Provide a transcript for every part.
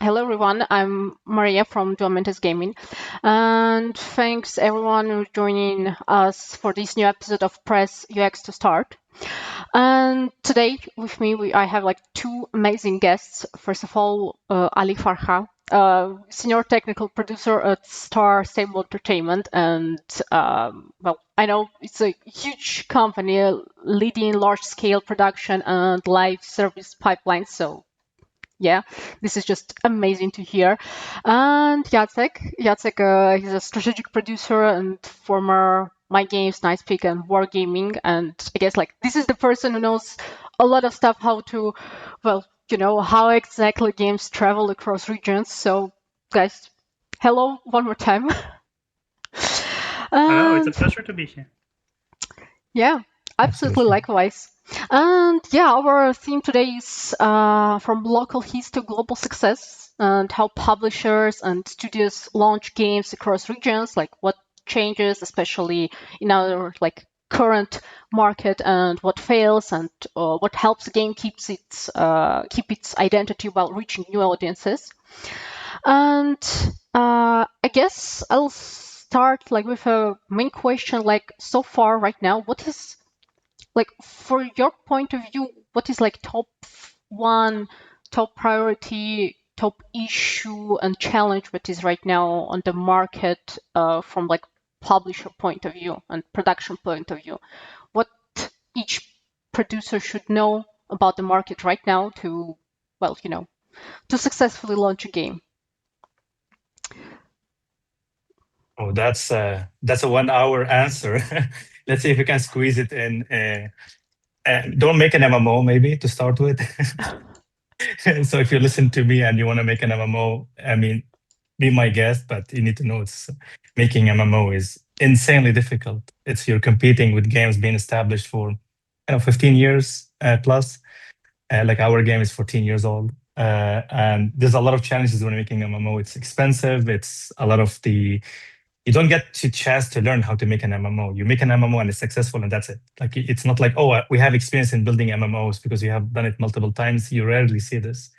Hello everyone, I'm Maria from Duamentes Gaming, and thanks everyone who's joining us for this new episode of Press UX to Start. And today with me, I have like two amazing guests. First of all, Ali Farha, senior technical producer at Stable Entertainment, and I know it's a huge company leading large-scale production and live service pipelines. So yeah, this is just amazing to hear. And Jacek, he's a strategic producer and former MY.GAMES, Nice Pick, and Wargaming. And I guess like this is the person who knows a lot of stuff how to, how exactly games travel across regions. So guys, hello one more time. Hello, it's a And pleasure to be here. yeah, absolutely Absolutely. likewise. And yeah, our theme today is from local hits to global success and how publishers and studios launch games across regions, like what changes, especially in our like current market, and what fails, and what helps a game keep its identity while reaching new audiences. And I guess I'll start like with a main question, like so far right now, what is like for your point of view, what is like one, top priority, top issue and challenge that is right now on the market from like publisher point of view and production point of view? What each producer should know about the market right now to, to successfully launch a game? Oh, that's a 1 hour answer. Let's see if we can squeeze it in. Don't make an MMO maybe to start with. So if you listen to me and you want to make an MMO, I mean, be my guest, but you need to know it's making MMO is insanely difficult. It's you're competing with games being established for 15 years plus. Like our game is 14 years old. And there's a lot of challenges when making MMO. It's expensive. It's a lot of the you don't get to chance to learn how to make an MMO. You make an MMO and it's successful and that's it. Like it's not like, oh, we have experience in building MMOs because you have done it multiple times. You rarely see this.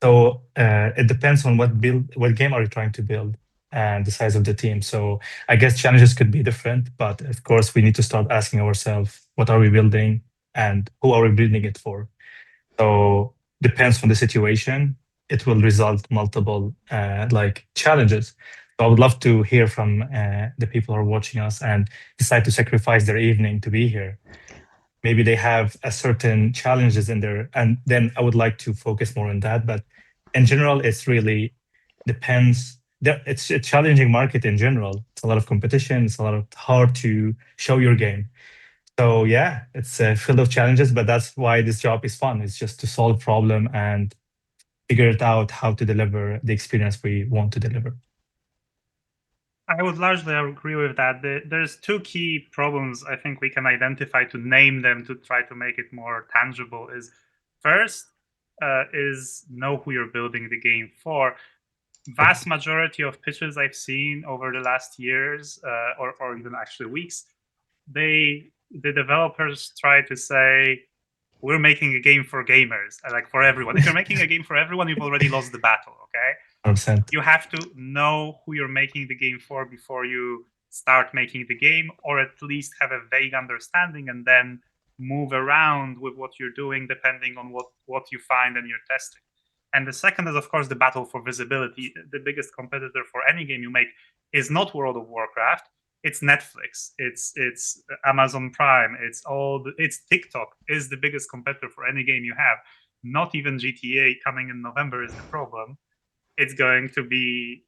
So it depends on what game are you trying to build and the size of the team. So I guess challenges could be different, but of course we need to start asking ourselves, what are we building and who are we building it for? So depends on the situation. It will result multiple like challenges. So I would love to hear from the people who are watching us and decide to sacrifice their evening to be here. Maybe they have a certain challenges in there, and then I would like to focus more on that. But in general, it's really depends. It's a challenging market in general. It's a lot of competition. It's a lot of hard to show your game. So yeah, it's filled of challenges, but that's why this job is fun. It's just to solve problem and figure it out how to deliver the experience we want to deliver. I would largely agree with that. There's two key problems I think we can identify to name them to try to make it more tangible. Is first is know who you're building the game for. Vast majority of pitches I've seen over the last years, or even actually weeks, the developers try to say we're making a game for gamers, like for everyone. If you're making a game for everyone, you've already lost the battle. Okay, 100%. you have to know who you're making the game for before you start making the game, or at least have a vague understanding, and then move around with what you're doing depending on what you find and you're testing. And the second is, of course, the battle for visibility. The biggest competitor for any game you make is not World of Warcraft. It's Netflix. It's Amazon Prime. It's TikTok is the biggest competitor for any game you have. Not even GTA coming in November is the problem. It's going to be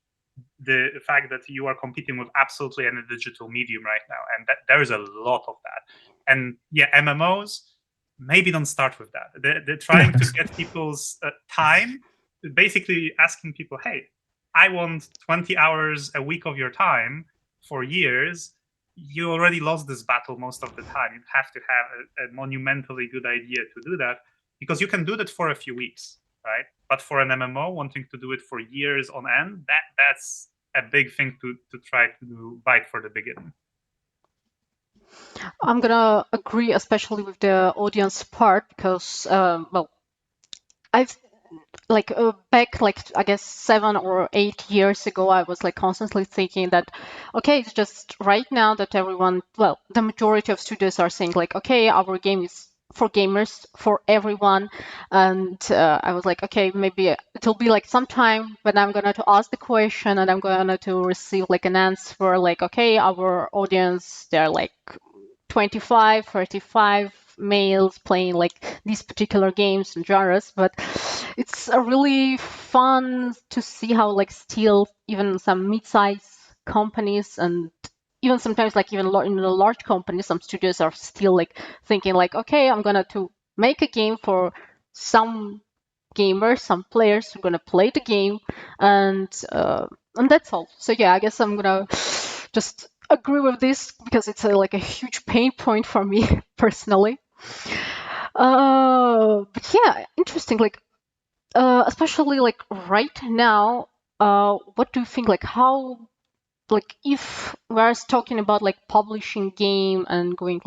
the fact that you are competing with absolutely any digital medium right now, and that there is a lot of that. And yeah, MMOs, maybe don't start with that. They're trying to get people's time, basically asking people, hey, I want 20 hours a week of your time for years. You already lost this battle most of the time. You have to have a monumentally good idea to do that, because you can do that for a few weeks, right? But for an MMO, wanting to do it for years on end, that's a big thing to try to bite for the beginning. I'm gonna agree, especially with the audience part, because I've back I guess 7 or 8 years ago, I was constantly thinking that okay, it's just right now that the majority of studios are saying okay, our game is for gamers, for everyone, and I was okay, maybe it'll be sometime when I'm gonna to ask the question and I'm gonna to receive an answer okay, our audience, they're 25, 35 males playing these particular games and genres, but it's really fun to see how still even some mid-size companies and even sometimes even in the large companies, some studios are still thinking okay, I'm gonna to make a game for some gamers, some players who are gonna play the game, and that's all. So yeah, I guess I'm gonna just agree with this because it's a huge pain point for me personally. But yeah, interesting. Especially right now, what do you think? How if we're talking about publishing game and going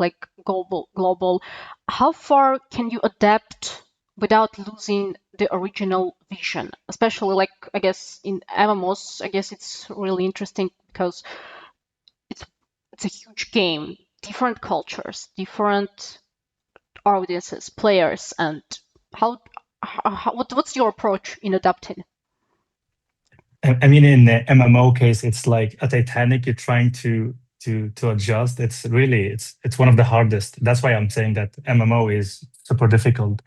global, how far can you adapt without losing the original vision? Especially I guess in MMOs, I guess it's really interesting because it's a huge game, different cultures, different audiences, players, and what's your approach in adapting? I mean, in the MMO case, it's like a Titanic. You're trying to adjust. It's one of the hardest. That's why I'm saying that MMO is super difficult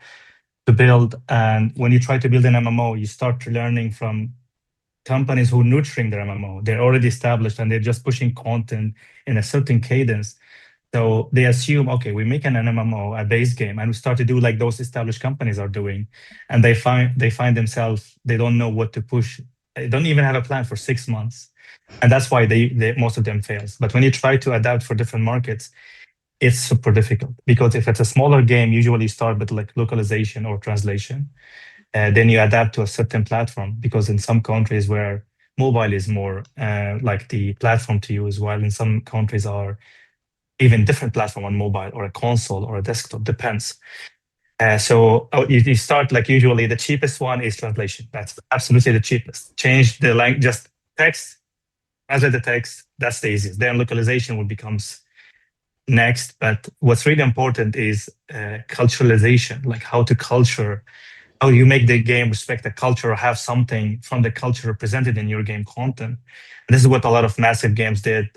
to build. And when you try to build an MMO, you start learning from companies who are nurturing their MMO. They're already established and they're just pushing content in a certain cadence. So they assume, okay, we make an MMO, a base game, and we start to do like those established companies are doing, and they find themselves they don't know what to push. They don't even have a plan for 6 months, and that's why they most of them fails. But when you try to adapt for different markets, it's super difficult because if it's a smaller game, usually you start with like localization or translation, then you adapt to a certain platform because in some countries where mobile is more like the platform to use, while in some countries are even different platform on mobile or a console or a desktop, depends. So you start like usually the cheapest one is translation. That's absolutely the cheapest. Change the language, just text, translate the text. That's the easiest. Then localization will becomes next. But what's really important is culturalization, like how to culture, how you make the game respect the culture or have something from the culture represented in your game content. And this is what a lot of massive games did,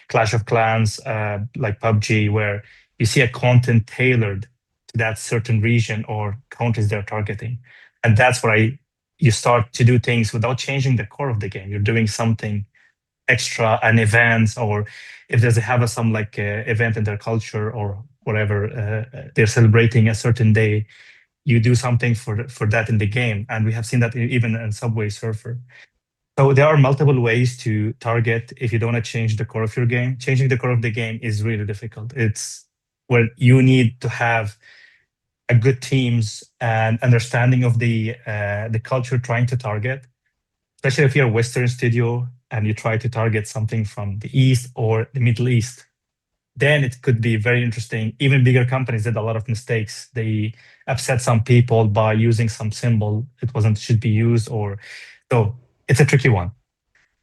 Clash of Clans, like PUBG, where you see a content tailored to that certain region or countries they're targeting. And that's where you start to do things without changing the core of the game. You're doing something extra, an event, or if there's some like event in their culture or whatever, they're celebrating a certain day, you do something for that in the game. And we have seen that even in Subway Surfer. So there are multiple ways to target if you don't want to change the core of your game. Changing the core of the game is really difficult. It's where you need to have a good teams and understanding of the culture trying to target, especially if you're a Western studio and you try to target something from the East or the Middle East. Then it could be very interesting. Even bigger companies did a lot of mistakes. They upset some people by using some symbol it wasn't should be used, or so it's a tricky one.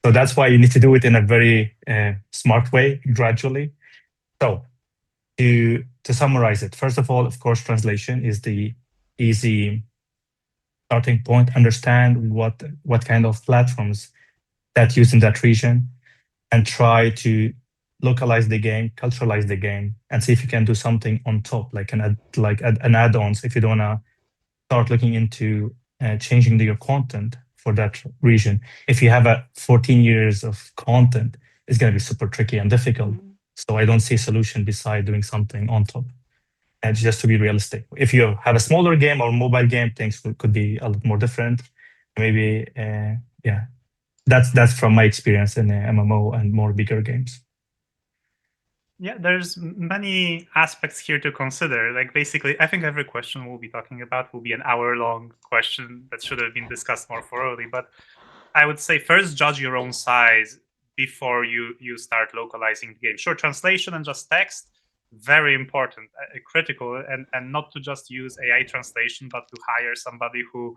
So that's why you need to do it in a very smart way, gradually. So to summarize it, first of all, of course, translation is the easy starting point. Understand what kind of platforms that use in that region, and try to localize the game, culturalize the game, and see if you can do something on top, like an add-ons. If you don't wanna start looking into changing your content for that region, if you have a 14 years of content, it's gonna be super tricky and difficult. So I don't see a solution beside doing something on top. And just to be realistic, if you have a smaller game or mobile game, things could be a lot more different. Maybe, yeah, that's from my experience in MMO and more bigger games. Yeah, there's many aspects here to consider. Like basically, I think every question we'll be talking about will be an hour-long question that should have been discussed more thoroughly. But I would say first judge your own size before you start localizing the game. Sure, translation and just text, very important, critical, and not to just use AI translation, but to hire somebody who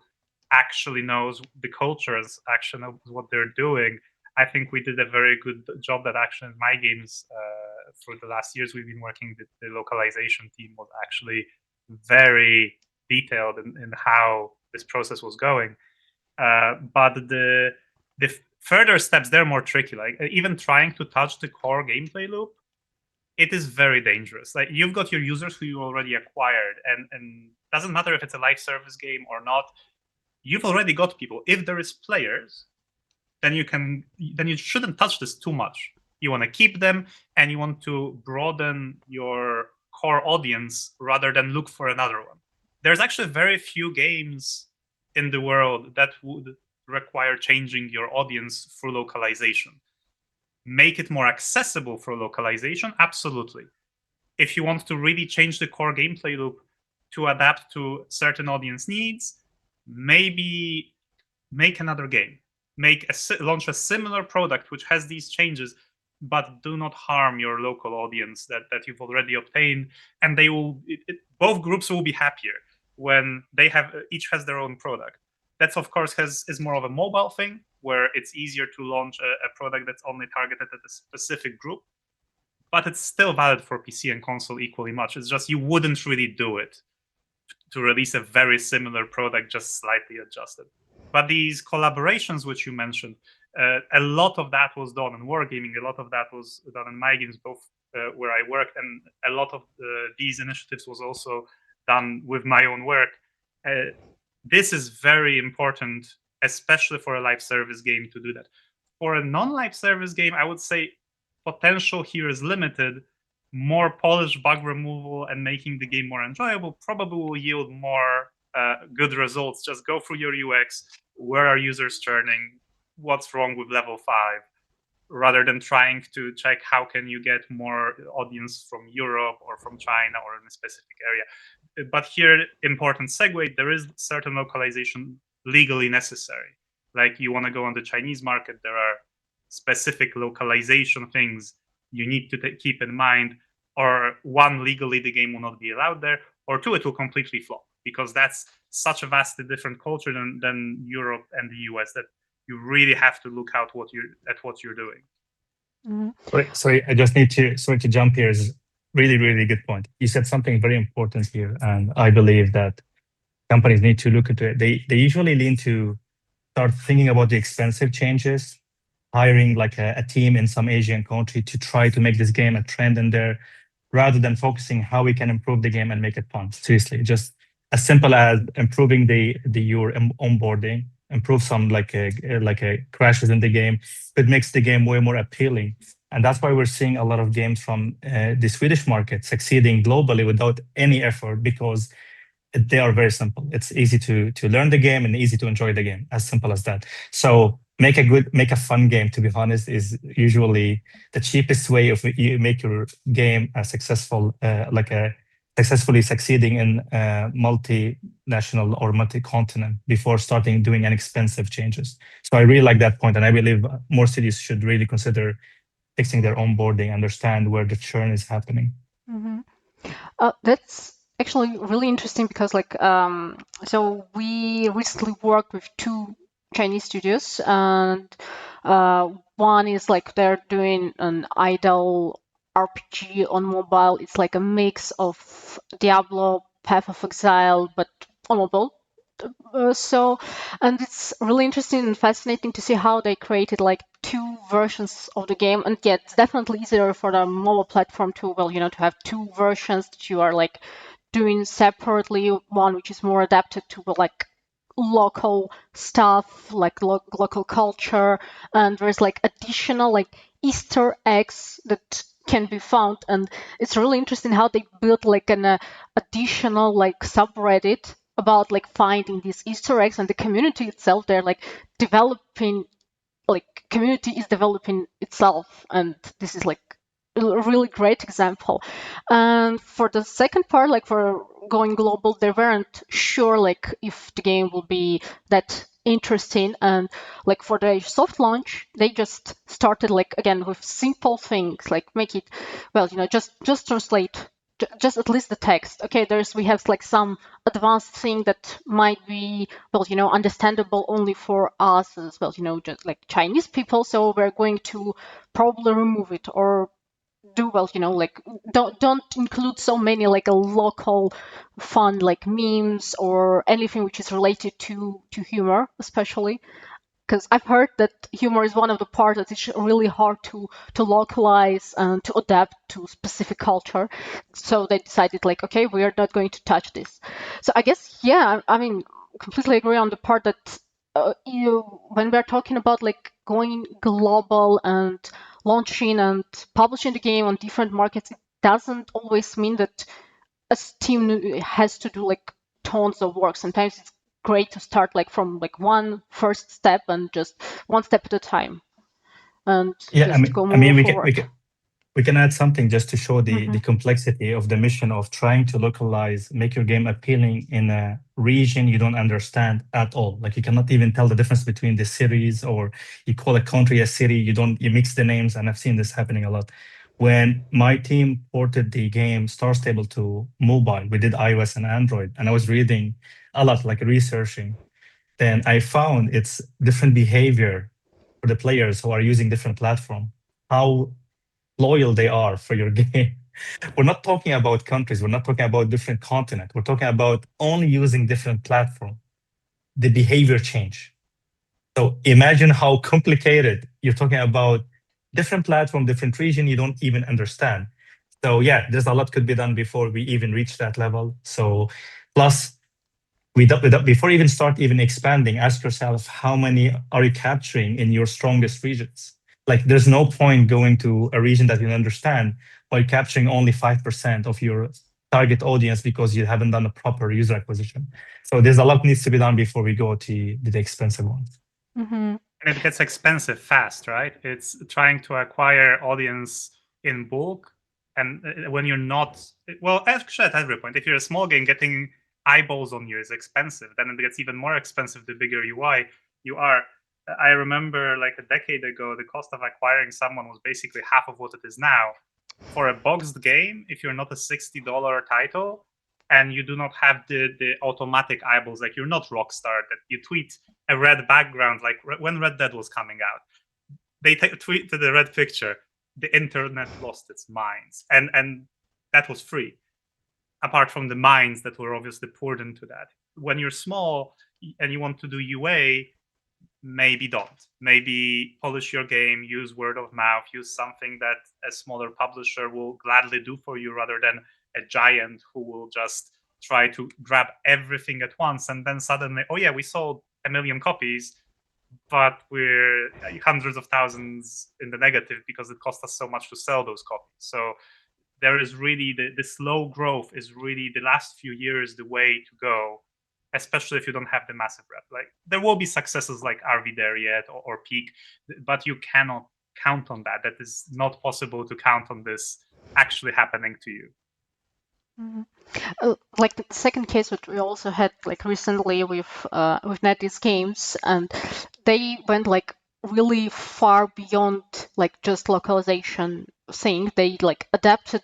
actually knows the cultures, actually knows what they're doing. I think we did a very good job that actually in MY.GAMES for the last years we've been working. The localization team was actually very detailed in how this process was going. But the further steps, they're more tricky. Like even trying to touch the core gameplay loop, it is very dangerous. Like you've got your users who you already acquired, and doesn't matter if it's a live service game or not. You've already got people. If there is players, then you shouldn't touch this too much. You want to keep them, and you want to broaden your core audience rather than look for another one. There's actually very few games in the world that would require changing your audience through localization. Make it more accessible for localization, absolutely. If you want to really change the core gameplay loop to adapt to certain audience needs, maybe make another game. Launch a similar product which has these changes, but do not harm your local audience that you've already obtained, and they will. Both groups will be happier when they have each has their own product. That's of course is more of a mobile thing where it's easier to launch a product that's only targeted at a specific group, but it's still valid for PC and console equally much. It's just you wouldn't really do it to release a very similar product, just slightly adjusted. But these collaborations which you mentioned, a lot of that was done in Wargaming, a lot of that was done in MY.GAMES, both where I worked, and a lot of these initiatives was also done with my own work. This is very important, especially for a live service game, to do that. For a non-live service game, I would say potential here is limited. More polished bug removal and making the game more enjoyable probably will yield more good results. Just go through your UX. Where are users churning? What's wrong with level 5? Rather than trying to check how can you get more audience from Europe or from China or in a specific area. But here, important segue, there is certain localization legally necessary. Like you want to go on the Chinese market, there are specific localization things you need to keep in mind, or one, legally the game will not be allowed there, or two, it will completely flop because that's such a vastly different culture than Europe and the US that you really have to look out what you're doing. Mm-hmm. Sorry, I just need to jump here. Is really good point. You said something very important here, and I believe that companies need to look into it. They usually lean to start thinking about the expensive changes, hiring like a team in some Asian country to try to make this game a trend in there, rather than focusing how we can improve the game and make it fun. Seriously, just as simple as improving your onboarding, improve some like a crashes in the game. It makes the game way more appealing, and that's why we're seeing a lot of games from the Swedish market succeeding globally without any effort, because they are very simple. It's easy to learn the game and easy to enjoy the game. As simple as that. So make a fun game, to be honest, is usually the cheapest way of you make your game a successful, successfully succeeding in multinational or multi-continent before starting doing inexpensive changes. So I really like that point, and I believe more cities should really consider fixing their onboarding, understand where the churn is happening. Mm-hmm. That's actually really interesting because so we recently worked with 2 Chinese studios, and one is like they're doing an idle RPG on mobile. It's like a mix of Diablo, Path of Exile, but on mobile. And it's really interesting and fascinating to see how they created like 2 versions of the game. And yeah, it's definitely easier for the mobile platform to, to have 2 versions that you are like doing separately. One which is more adapted to like local stuff, like local culture, and there's like additional like Easter eggs that can be found. And it's really interesting how they built like an additional like subreddit about like finding these Easter eggs, and the community itself, they're like developing, like community is developing itself, and this is like a really great example. And for the second part, like for going global, they weren't sure like if the game will be that interesting, and like for the soft launch, they just started like again with simple things like make it, just translate just at least the text. Okay, we have like some advanced thing that might be, well, understandable only for us as well, just like Chinese people. So we're going to probably remove it or do, well, like don't include so many like a local fun like memes or anything which is related to humor, especially. Because I've heard that humor is one of the parts that is really hard to localize and to adapt to specific culture. So they decided like, okay, we are not going to touch this. So I guess, yeah, I mean, completely agree on the part that when we're talking about like going global and launching and publishing the game on different markets, it doesn't always mean that a team has to do like tons of work. Sometimes it's great to start like from like one first step and just one step at a time and Yeah, just go I mean, move forward. we can add something just to show Mm-hmm. the complexity of the mission of trying to localize, make your game appealing in a region you don't understand at all. Like you cannot even tell the difference between the cities, or you call a country a city, you mix the names, and I've seen this happening a lot. When my team ported the game Star Stable to mobile, we did iOS and Android, and I was reading a lot, like researching. Then I found it's different behavior for the players who are using different platform. How loyal they are for your game. We're not talking about countries. We're not talking about different continent. We're talking about only using different platform. The behavior change. So imagine how complicated you're talking about different platform, different region you don't even understand. So yeah, there's a lot could be done before we even reach that level. So plus before you even start even expanding, ask yourself how many are you capturing in your strongest regions? Like there's no point going to a region that you understand while capturing only 5% of your target audience because you haven't done a proper user acquisition. So there's a lot needs to be done before we go to the expensive ones. Mm-hmm. And it gets expensive fast, right? It's trying to acquire audience in bulk. And when you're not, well, actually at every point, if you're a small game, getting eyeballs on you is expensive. Then it gets even more expensive the bigger you are. I remember like a decade ago, the cost of acquiring someone was basically half of what it is now. For a boxed game, if you're not a $60 title and you do not have the automatic eyeballs, like you're not Rockstar that you tweet a red background, like when Red Dead was coming out, they tweeted the red picture. The internet lost its minds, and that was free. Apart from the mines that were obviously poured into that. When you're small and you want to do UA, maybe don't. Maybe polish your game, use word of mouth, use something that a smaller publisher will gladly do for you rather than a giant who will just try to grab everything at once and then suddenly, oh yeah, we sold 1 million copies, but we're hundreds of thousands in the negative because it cost us so much to sell those copies. So there is really the slow growth is really the last few years the way to go, especially if you don't have the massive rep. Like there will be successes like Are We There Yet or Peak, but you cannot count on that. That is not possible to count on this actually happening to you. Mm-hmm. Like the second case which we also had like recently with NetEase Games, and they went like really far beyond like just localization thing. They like adapted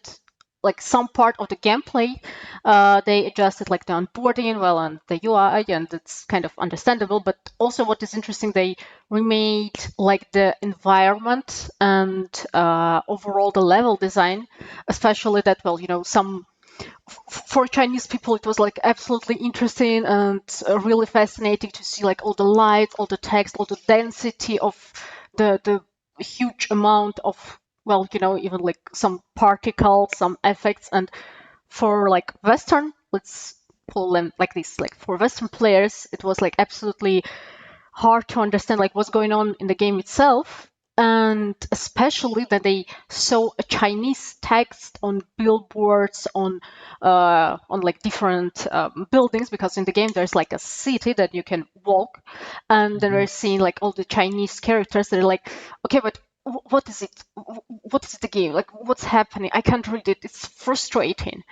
like some part of the gameplay. They adjusted like the onboarding well and the UI, and it's kind of understandable. But also, what is interesting, they remade like the environment and overall the level design, especially that, well, some for Chinese people, it was like absolutely interesting and really fascinating to see like all the lights, all the text, all the density of the huge amount of, well, even like some particles, some effects. And for like Western, let's pull them like this, like for Western players, it was like absolutely hard to understand like what's going on in the game itself, and especially that they saw a Chinese text on billboards on like different buildings, because in the game there's like a city that you can walk, and then we're seeing like all the Chinese characters. They're like, okay, but what is it? What is the game? Like, what's happening? I can't read it. It's frustrating.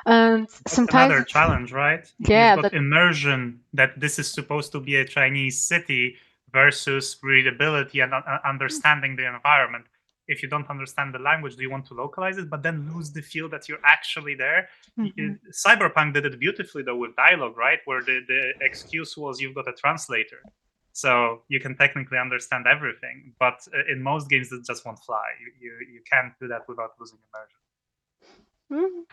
And That's sometimes another challenge, right? yeah, You've got immersion, that this is supposed to be a Chinese city, versus readability and understanding the environment. if you don't understand the language, do you want to localize it, but then lose the feel that you're actually there? Cyberpunk did it beautifully though with dialogue, right? Where the excuse was you've got a translator. So you can technically understand everything, but in most games it just won't fly. You can't do that without losing immersion.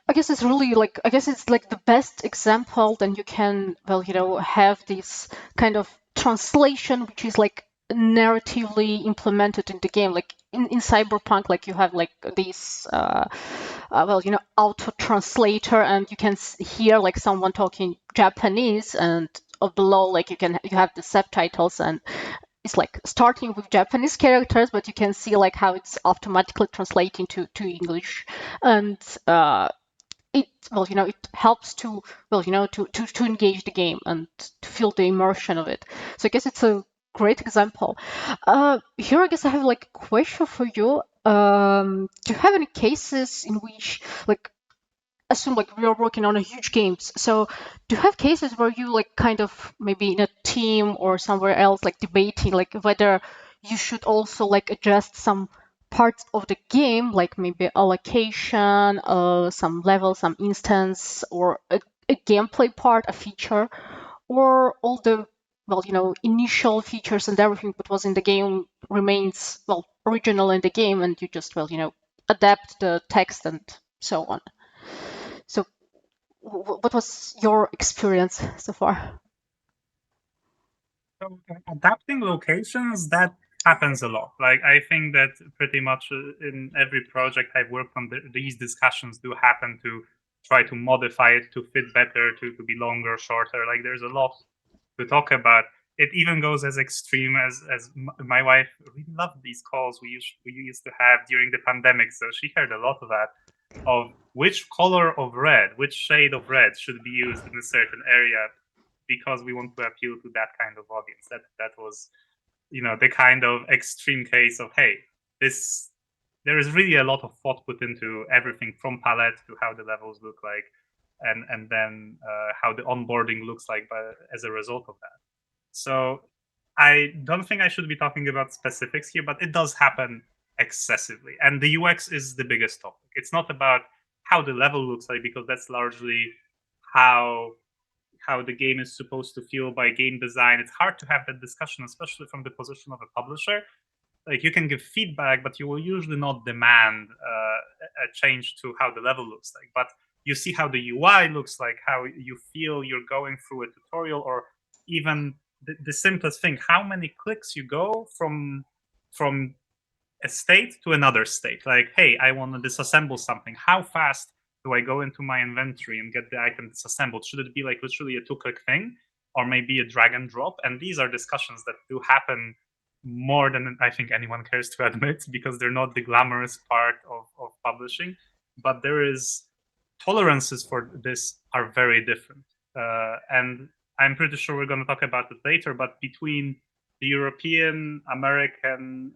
I guess it's really like the best example. Then you can have this kind of translation which is like narratively implemented in the game. Like in Cyberpunk, like you have like this auto translator, and you can hear like someone talking Japanese, and below like you have the subtitles, and it's like starting with Japanese characters, but you can see like how it's automatically translating to English, and it it helps to to engage the game and to feel the immersion of it. So I guess it's a great example. Here I guess I have like a question for you. Do you have any cases in which, like, assume like we are working on a huge games, so do you have cases where you like kind of maybe in a team or somewhere else like debating like whether you should also like adjust some parts of the game, like maybe allocation, some level, some instance, or a gameplay part, a feature, or all the initial features and everything that was in the game remains original in the game, and you just adapt the text and so on. So what was your experience so far? So adapting locations, that happens a lot. Like I think that pretty much in every project I've worked on, these discussions do happen to try to modify it to fit better, to be longer, shorter. Like there's a lot to talk about. It even goes as extreme as my wife really loved these calls we used to have during the pandemic. So she heard a lot of that, of which color of red, which shade of red should be used in a certain area, because we want to appeal to that kind of audience. That was, the kind of extreme case of, hey, there is really a lot of thought put into everything from palette to how the levels look like, and then how the onboarding looks like as a result of that. So I don't think I should be talking about specifics here, but it does happen excessively. And the UX is the biggest topic. It's not about how the level looks like, because that's largely how the game is supposed to feel by game design. It's hard to have that discussion, especially from the position of a publisher. Like you can give feedback, but you will usually not demand a change to how the level looks like. But you see how the UI looks like, how you feel you're going through a tutorial, or even the simplest thing, how many clicks you go from a state to another state. Like, hey, I want to disassemble something. How fast do I go into my inventory and get the item disassembled? Should it be like literally a 2-click thing, or maybe a drag and drop? And these are discussions that do happen more than I think anyone cares to admit, because they're not the glamorous part of publishing. But there is tolerances for this are very different. And I'm pretty sure we're going to talk about it later, but between the European, American,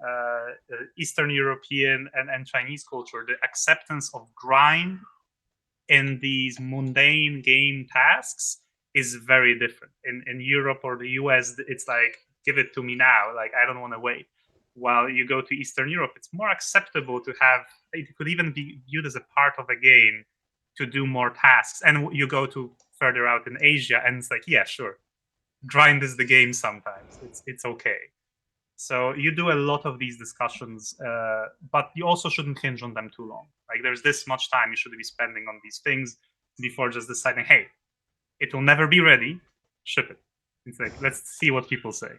Eastern European, and Chinese culture, the acceptance of grind in these mundane game tasks is very different. In Europe or the US, it's like, give it to me now. Like, I don't want to wait. While you go to Eastern Europe, it's more acceptable to have, it could even be viewed as a part of a game to do more tasks. And you go to further out in Asia, and it's like, yeah, sure, grind is the game sometimes. It's okay. So you do a lot of these discussions, but you also shouldn't hinge on them too long. Like there's this much time you should be spending on these things before just deciding, hey, it will never be ready, ship it. It's like, let's see what people say.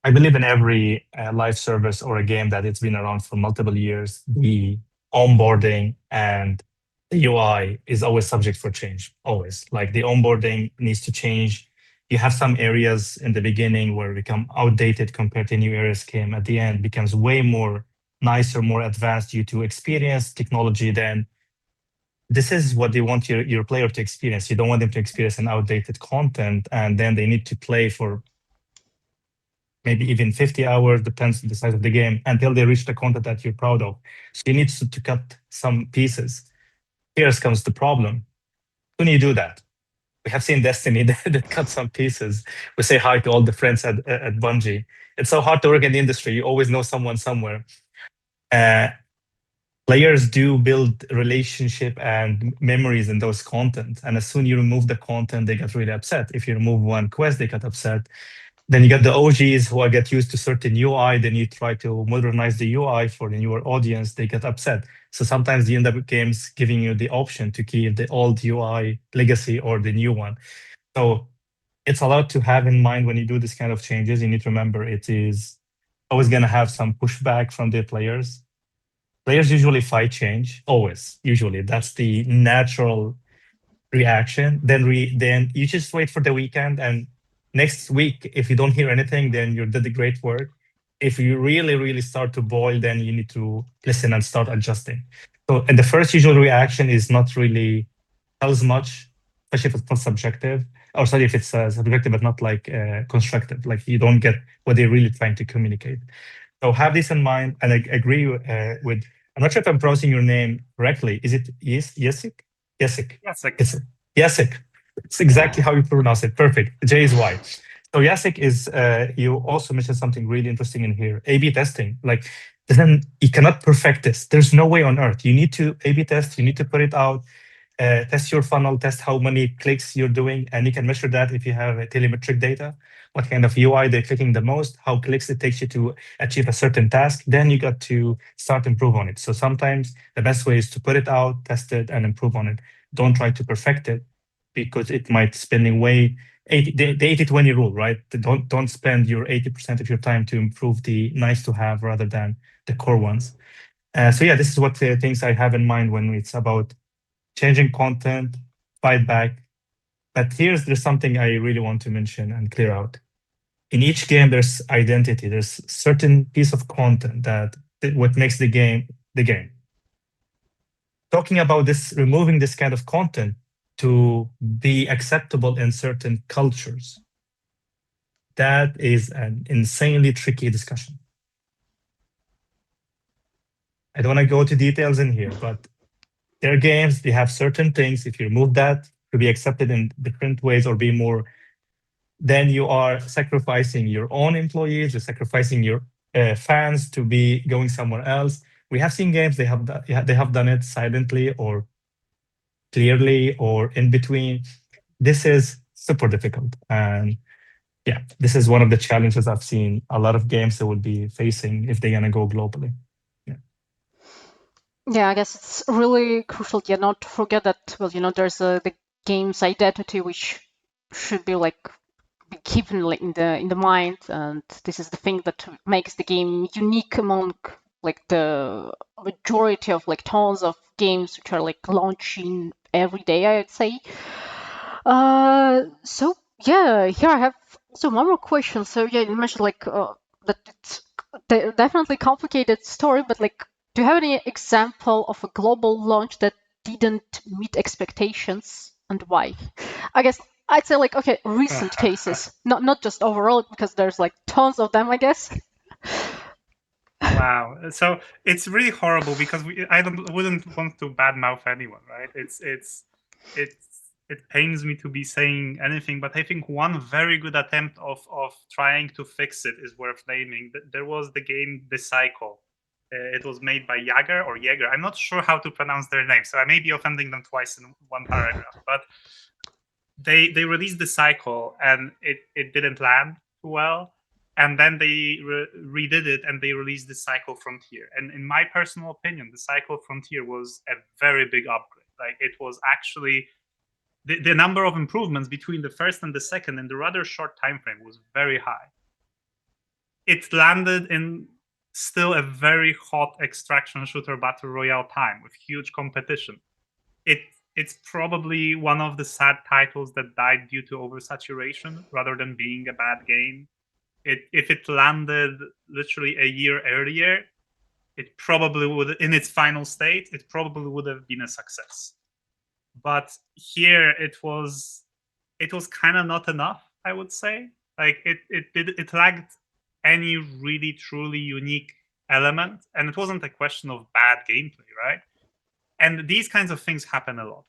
I believe in every live service or a game that it's been around for multiple years, the onboarding and the UI is always subject for change, always. Like the onboarding needs to change. You have some areas in the beginning where become outdated compared to new areas came at the end, becomes way more nicer, more advanced due to experience, technology. Then this is what they want your player to experience. You don't want them to experience an outdated content, and then they need to play for maybe even 50 hours, depends on the size of the game, until they reach the content that you're proud of. So you need to cut some pieces. Here comes the problem. When you do that, We have seen Destiny that cut some pieces. We say hi to all the friends at Bungie. It's so hard to work in the industry. You always know someone somewhere. Uh, Players do build relationship and memories in those content, and as soon you remove the content, they get really upset. If you remove one quest, they get upset. Then you got the OGs who get used to certain UI. Then you try to modernize the UI for the newer audience. They get upset. So sometimes you end up with games giving you the option to keep the old UI legacy or the new one. So it's a lot to have in mind when you do this kind of changes. You need to remember it is always going to have some pushback from the players. Players usually fight change, always. Usually, that's the natural reaction. Then you just wait for the weekend, and next week, if you don't hear anything, then you did the great work. If you really start to boil, then you need to listen and start adjusting. So, and the first usual reaction is not really tells much, especially if it's not subjective, or sorry, if it's subjective but not like constructive, like you don't get what they're really trying to communicate. So have this in mind, and I agree with. I'm not sure if I'm pronouncing your name correctly. Is it Jacek? Jacek. Jacek. It's Jacek. It's exactly how you pronounce it. Perfect. J is Y. So Jacek is. You also mentioned something really interesting in here. A/B testing. Like, then you cannot perfect this. There's no way on earth. You need to A/B test. You need to put it out. Test your funnel, test how many clicks you're doing, and you can measure that if you have telemetric data, what kind of UI they're clicking the most, how clicks it takes you to achieve a certain task. Then you got to start improve on it. So sometimes the best way is to put it out, test it, and improve on it. Don't try to perfect it because it might spending way 80, the 80-20 rule, right? Don't spend your 80% of your time to improve the nice to have rather than the core ones. So yeah, this is what things I have in mind when it's about changing content, fight back. But there's something I really want to mention and clear out. In each game, there's identity. There's certain piece of content that what makes the game the game. Talking about this, removing this kind of content to be acceptable in certain cultures, that is an insanely tricky discussion. I don't want to go to details in here, but there are games, they have certain things. If you remove that to be accepted in different ways or be more, then you are sacrificing your own employees, you're sacrificing your fans to be going somewhere else. We have seen games, they have done it silently or clearly or in between. This is super difficult. And yeah, this is one of the challenges I've seen a lot of games that will be facing if they're going to go globally. Yeah, I guess it's really crucial, yeah, not to forget that, well, there's the game's identity, which should be like be keeping like in the mind, and this is the thing that makes the game unique among like the majority of like tons of games which are like launching every day, I'd say. So yeah, here I have also one more question. So yeah, you mentioned like that it's definitely complicated story, but like, do you have any example of a global launch that didn't meet expectations and why? I guess I'd say like, okay, recent cases, not just overall, because there's like tons of them, I guess. Wow. So it's really horrible because wouldn't want to badmouth anyone, right? It pains me to be saying anything, but I think one very good attempt of trying to fix it is worth naming. There was the game The Cycle. It was made by Jaeger. I'm not sure how to pronounce their name, so I may be offending them twice in one paragraph. But they released The Cycle and it didn't land too well. And then they redid it and they released The Cycle Frontier. And in my personal opinion, The Cycle Frontier was a very big upgrade. Like, it was actually the number of improvements between the first and the second in the rather short time frame was very high. It landed in still a very hot extraction shooter battle royale time with huge competition. It's probably one of the sad titles that died due to oversaturation rather than being a bad game. If it landed literally a year earlier, it probably would, in its final state, it probably would have been a success. But here it was kind of not enough, I would say. Like, it lacked any really truly unique element, and it wasn't a question of bad gameplay, right? And these kinds of things happen a lot.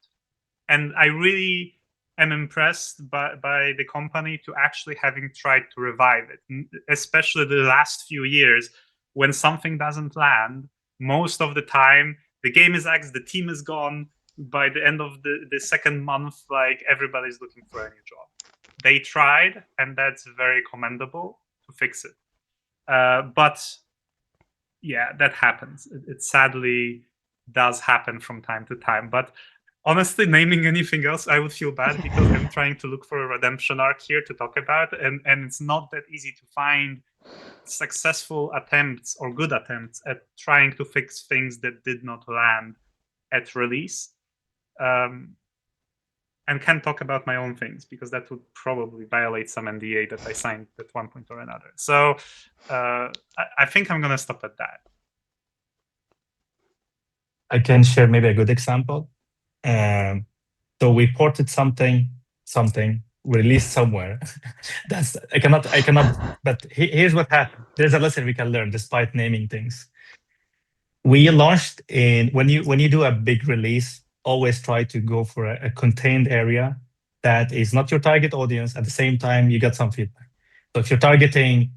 And I really am impressed by the company to actually having tried to revive it, especially the last few years. When something doesn't land, most of the time the game is axed, the team is gone. By the end of the second month, like, everybody's looking for a new job. They tried, and that's very commendable, to fix it. But yeah, that happens. It sadly does happen from time to time. But honestly, naming anything else, I would feel bad because I'm trying to look for a redemption arc here to talk about, and it's not that easy to find successful attempts or good attempts at trying to fix things that did not land at release. And can't talk about my own things because that would probably violate some NDA that I signed at one point or another. So I think I'm gonna stop at that. I can share maybe a good example. So we ported something, we released somewhere. I cannot. But here's what happened. There's a lesson we can learn despite naming things. We launched when you do a big release, always try to go for a contained area that is not your target audience. At the same time, you get some feedback. So if you're targeting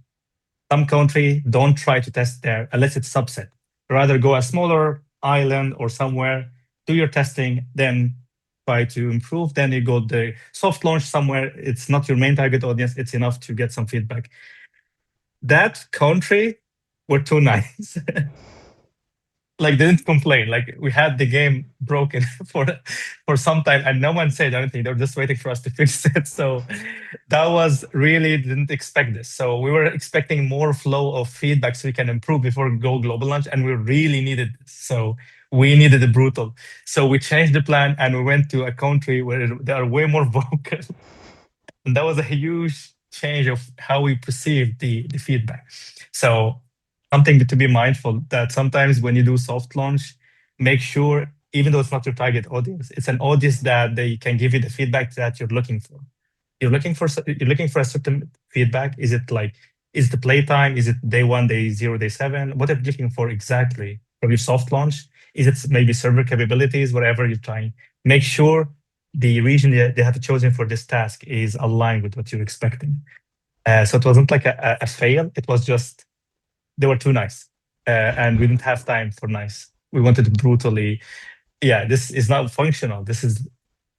some country, don't try to test there unless it's subset. Rather go a smaller island or somewhere, do your testing, then try to improve. Then you go the soft launch somewhere. It's not your main target audience. It's enough to get some feedback. That country were too nice. Like, they didn't complain. Like, we had the game broken for some time and no one said anything. They were just waiting for us to fix it. So that was really, didn't expect this. So we were expecting more flow of feedback so we can improve before we go global launch, and we really needed this. So we needed it brutal. So we changed the plan and we went to a country where they are way more vocal. And that was a huge change of how we perceive the feedback. So something to be mindful that sometimes when you do soft launch, make sure, even though it's not your target audience, it's an audience that they can give you the feedback that you're looking for. You're looking for a certain feedback. Is it like, is the playtime? Is it day 1, day 0, day 7? What are you looking for exactly from your soft launch? Is it maybe server capabilities, whatever you're trying? Make sure the region they have chosen for this task is aligned with what you're expecting. So it wasn't like a fail. It was just they were too nice, and we didn't have time for nice. We wanted to brutally, yeah, this is not functional. This is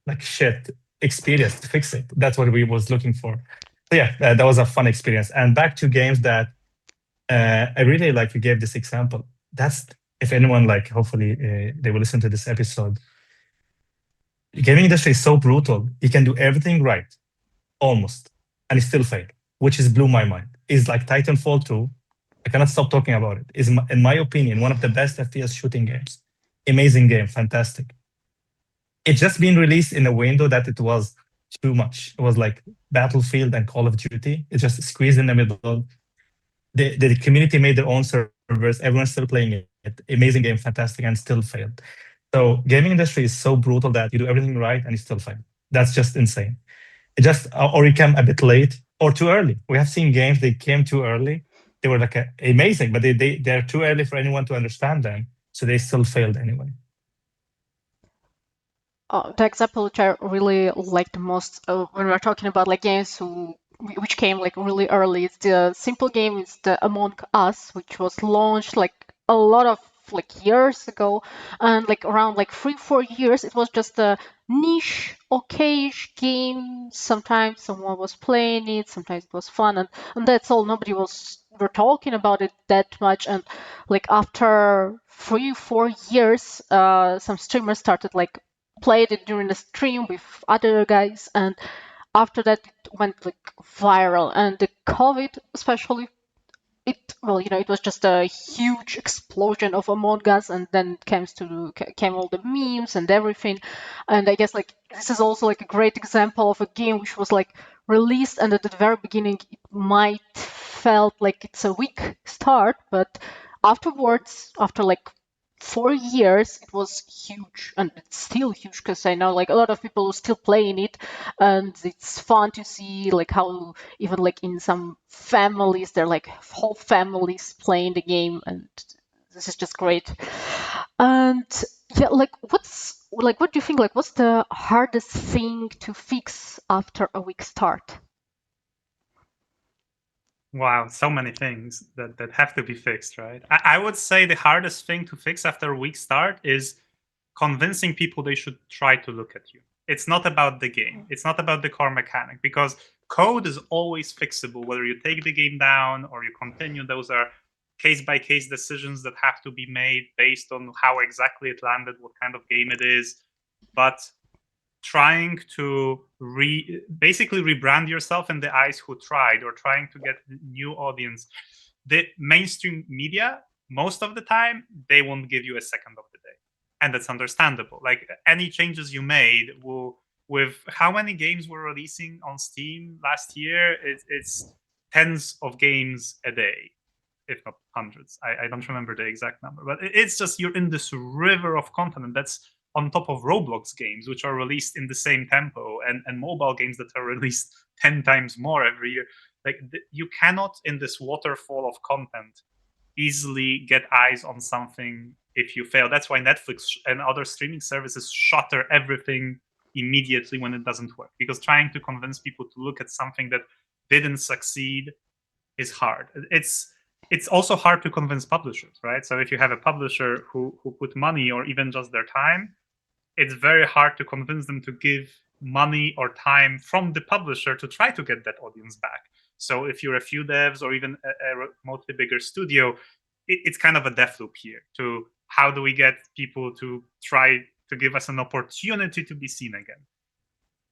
like shit experience to fix it. That's what we was looking for. So yeah, that was a fun experience. And back to games that I really like. You gave this example. That's, if anyone, like, hopefully they will listen to this episode. The gaming industry is so brutal. You can do everything right, almost, and it still fail, which is blew my mind. Is like Titanfall 2. I cannot stop talking about it. Is, in my opinion, one of the best FPS shooting games. Amazing game, fantastic. It's just been released in a window that it was too much. It was like Battlefield and Call of Duty. It just squeezed in the middle. The community made their own servers. Everyone's still playing it. Amazing game, fantastic, and still failed. So gaming industry is so brutal that you do everything right and you still fail. That's just insane. It just, or you come a bit late or too early. We have seen games, they came too early. They were like amazing, but they're too early for anyone to understand them. So they still failed anyway. The example which I really like the most when we're talking about like games which came like really early, it's the simple game is the Among Us, which was launched like a lot of like years ago, and like around like 3-4 years it was just a niche okay-ish game. Sometimes someone was playing it, sometimes it was fun, and that's all. Nobody were talking about it that much. And like after 3-4 years, some streamers started like played it during the stream with other guys, and after that it went like viral. And the COVID especially, it was just a huge explosion of Among Us, and then came all the memes and everything. And I guess like this is also like a great example of a game which was like released, and at the very beginning it might felt like it's a weak start, but afterwards, after like 4 years, it was huge, and it's still huge because I know like a lot of people are still playing it, and it's fun to see like how even like in some families they're like whole families playing the game, and this is just great. And yeah, like what's like, what do you think? Like, what's the hardest thing to fix after a weak start? Wow, so many things that have to be fixed, right? I would say the hardest thing to fix after a weak start is convincing people they should try to look at you. It's not about the game. It's not about the core mechanic, because code is always fixable. Whether you take the game down or you continue, those are case by case decisions that have to be made based on how exactly it landed, what kind of game it is. But trying to basically rebrand yourself in the eyes who tried, or trying to get new audience. The mainstream media, most of the time, they won't give you a second of the day, and that's understandable. Like, any changes you made will, with how many games we're releasing on Steam last year, it's tens of games a day, if not hundreds. I don't remember the exact number, but it's just, you're in this river of content, and that's on top of Roblox games, which are released in the same tempo, and mobile games that are released 10 times more every year. Like, you cannot, in this waterfall of content, easily get eyes on something if you fail. That's why Netflix and other streaming services shutter everything immediately when it doesn't work, because trying to convince people to look at something that didn't succeed is hard. It's also hard to convince publishers, right? So if you have a publisher who put money or even just their time, it's very hard to convince them to give money or time from the publisher to try to get that audience back. So if you're a few devs or even a remotely bigger studio, it's kind of a death loop here to how do we get people to try to give us an opportunity to be seen again.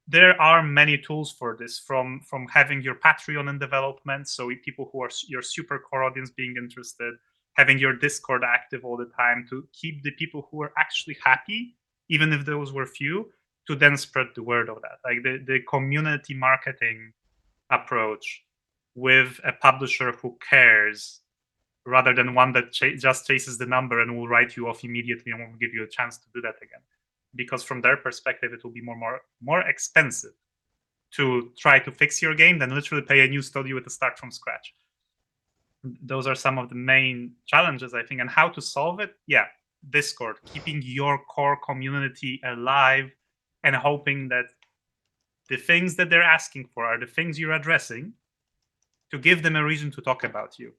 There are many tools for this, from having your Patreon in development, so people who are your super core audience being interested, having your Discord active all the time to keep the people who are actually happy, even if those were few, to then spread the word of that. Like, the community marketing approach with a publisher who cares, rather than one that just chases the number and will write you off immediately and won't give you a chance to do that again. Because from their perspective, it will be more expensive to try to fix your game than literally pay a new studio to start from scratch. Those are some of the main challenges, I think. And how to solve it? Yeah, Discord, keeping your core community alive and hoping that the things that they're asking for are the things you're addressing, to give them a reason to talk about you.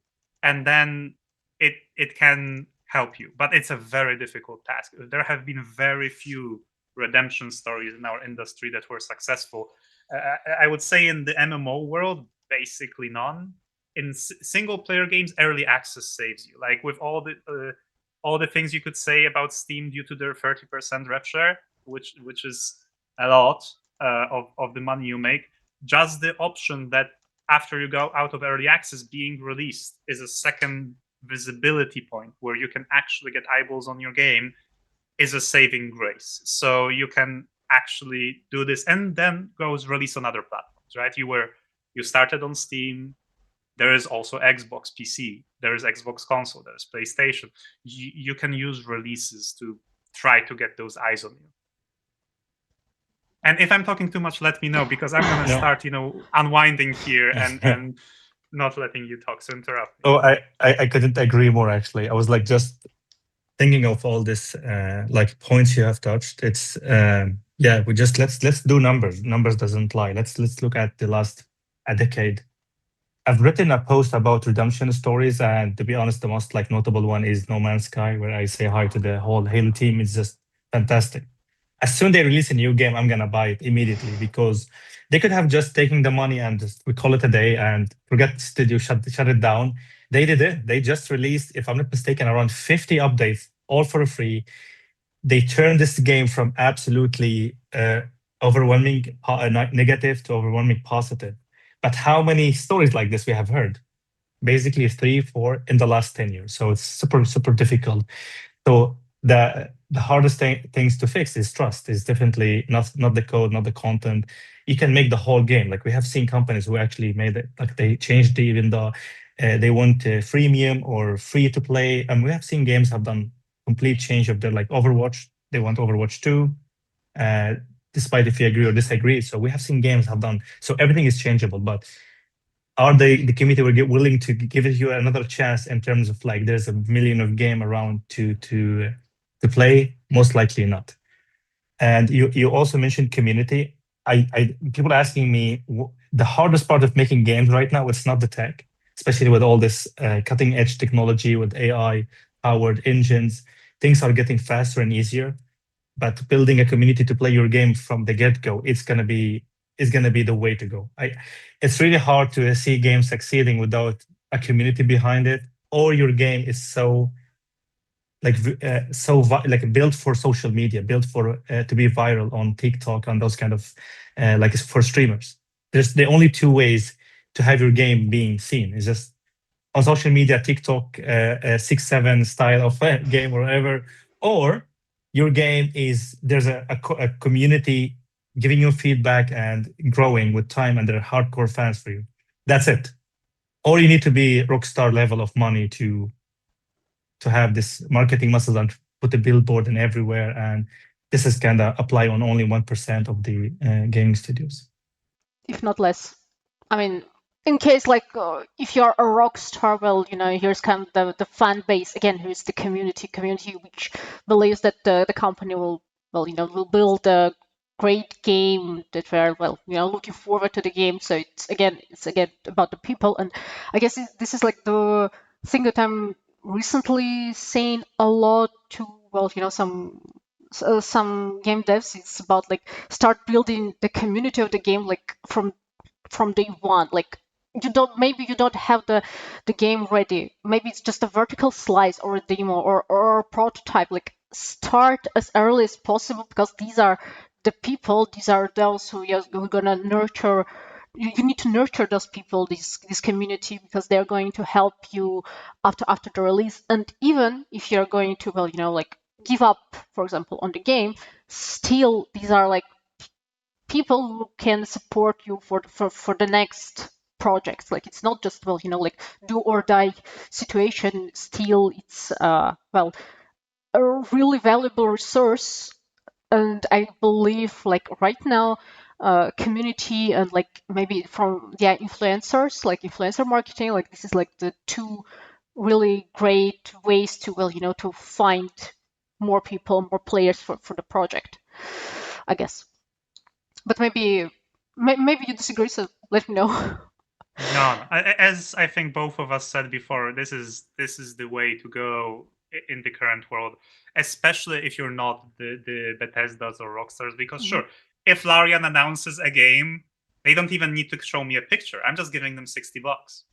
And then it can help you. But it's a very difficult task. There have been very few redemption stories in our industry that were successful. I would say in the MMO world, basically none. In single player games, early access saves you. Like, with all the things you could say about Steam due to their 30% rev share, which is a lot of the money you make. Just the option that after you go out of early access, being released is a second visibility point where you can actually get eyeballs on your game is a saving grace. So you can actually do this, and then goes release on other platforms, right? You started on Steam. There is also Xbox PC. There is Xbox console. There is PlayStation. You can use releases to try to get those eyes on you. And if I'm talking too much, let me know, because I'm going to start, unwinding here and not letting you talk. So interrupt me. Oh, I couldn't agree more, actually. I was like just thinking of all this like points you have touched. It's yeah, we just let's do numbers. Numbers doesn't lie. Let's look at the last a decade. I've written a post about redemption stories, and to be honest, the most like notable one is No Man's Sky, where I say hi to the whole Halo team. It's just fantastic. As soon they release a new game, I'm gonna buy it immediately, because they could have just taken the money and just we call it a day and forget the studio, shut it down. They did it. They just released, if I'm not mistaken, around 50 updates, all for free. They turned this game from absolutely overwhelming negative to overwhelming positive. But how many stories like this we have heard? Basically 3, 4 in the last 10 years. So it's super difficult. So the hardest things to fix is trust. Is definitely not the code, not the content. You can make the whole game. Like, we have seen companies who actually made it, like they changed even the they want freemium or free to play, and we have seen games have done complete change of their, like Overwatch. They want Overwatch 2, despite if you agree or disagree. So we have seen games have done. So everything is changeable, but are the community willing to give you another chance in terms of like there's a million of game around to play? Most likely not. And you also mentioned community. People asking me the hardest part of making games right now. It's not the tech, especially with all this cutting edge technology with AI powered engines. Things are getting faster and easier. But building a community to play your game from the get go, it's gonna be the way to go. It's really hard to see games succeeding without a community behind it, or your game is so like built for social media, built for to be viral on TikTok and those kind of like for streamers. There's the only two ways to have your game being seen is just on social media, TikTok, 6-7 style of game or whatever, or your game is there's a community giving you feedback and growing with time, and they're hardcore fans for you. That's it. Or you need to be rockstar level of money to have this marketing muscle and put a billboard in everywhere. And this is kind of apply on only 1% of the gaming studios, if not less. I mean, in case like if you're a rock star, well, here's kind of the fan base again. Here's the community which believes that the company will will build a great game that we're looking forward to the game. So it's again about the people, and I guess this is like the thing that I'm recently saying a lot to some game devs. It's about like start building the community of the game like from day one. Like you don't have the game ready. Maybe it's just a vertical slice or a demo or a prototype. Like start as early as possible, because these are the people, these are those who are gonna nurture. You need to nurture those people, this community, because they're going to help you after the release. And even if you're going to like give up, for example, on the game, still these are like people who can support you for the next projects. Like it's not just like do or die situation. Still, it's a really valuable resource. And I believe like right now, community and like maybe from influencers, like influencer marketing, like this is like the two really great ways to to find more people, more players for the project, I guess. But maybe you disagree, so let me know. No, as I think both of us said before, this is the way to go in the current world, especially if you're not the Bethesdas or Rockstars. Because sure, if Larian announces a game, they don't even need to show me a picture. I'm just giving them $60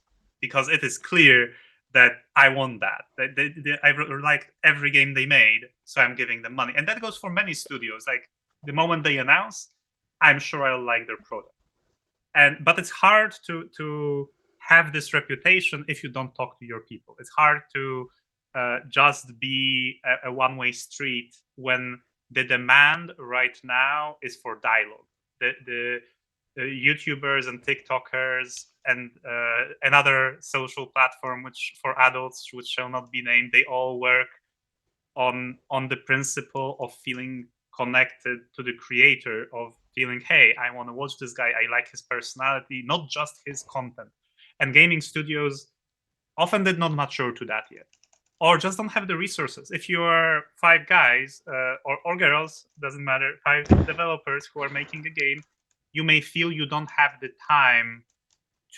because it is clear that I want that. I like every game they made, so I'm giving them money, and that goes for many studios. Like the moment they announce, I'm sure I'll like their product. But it's hard to have this reputation if you don't talk to your people. It's hard to just be a one-way street when the demand right now is for dialogue. The YouTubers and TikTokers and another social platform which for adults which shall not be named, they all work on the principle of feeling connected to the creator, of feeling, hey, I want to watch this guy, I like his personality, not just his content. And gaming studios often did not mature to that yet, or just don't have the resources. If you are 5 guys or girls, doesn't matter, 5 developers who are making a game, you may feel you don't have the time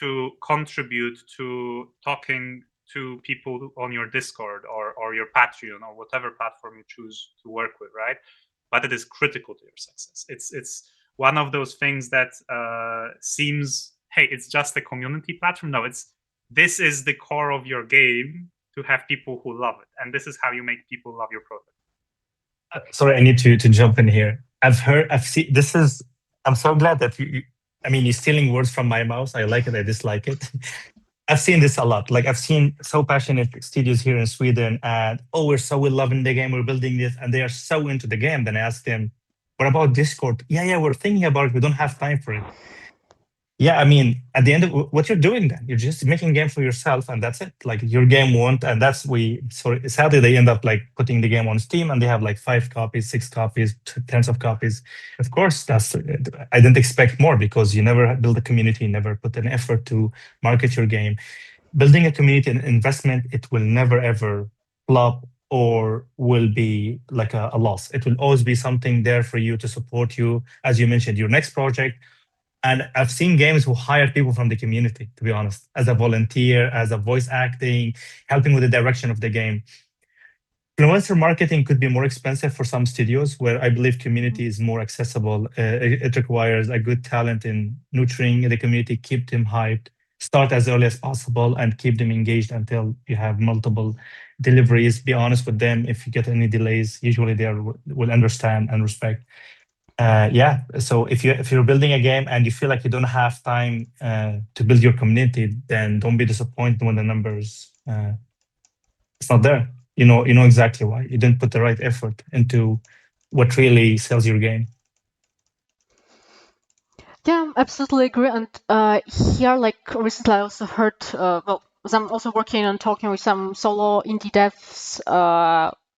to contribute to talking to people on your Discord or your Patreon or whatever platform you choose to work with, right? But it is critical to your success. It's one of those things that seems, hey, it's just a community platform. No, this is the core of your game, to have people who love it, and this is how you make people love your product. Sorry, I need to jump in here. I've seen this is. I'm so glad that I mean, you're stealing words from my mouth. I like it. I dislike it. I've seen this a lot. Like I've seen so passionate studios here in Sweden, and we're loving the game, we're building this, and they are so into the game. Then I ask them, "What about Discord?" Yeah, we're thinking about it. We don't have time for it. Yeah, I mean, at the end of what you're doing, then you're just making a game for yourself, and that's it. Like your game won't, and that's so sadly they end up like putting the game on Steam, and they have like 5 copies, 6 copies, tens of copies. Of course, that's I didn't expect more, because you never build a community, never put an effort to market your game. Building a community and investment, it will never ever flop or will be like a loss. It will always be something there for you to support you, as you mentioned, your next project. And I've seen games who hire people from the community, to be honest, as a volunteer, as a voice acting, helping with the direction of the game. Influencer marketing could be more expensive for some studios, where I believe community is more accessible. It requires a good talent in nurturing the community, keep them hyped, start as early as possible, and keep them engaged until you have multiple deliveries. Be honest with them. If you get any delays, usually will understand and respect. Yeah. So if you're building a game and you feel like you don't have time to build your community, then don't be disappointed when the numbers it's not there. You know exactly why. You didn't put the right effort into what really sells your game. Yeah, absolutely agree. And here, like recently, I also heard, well, 'cause I'm also working on talking with some solo indie devs,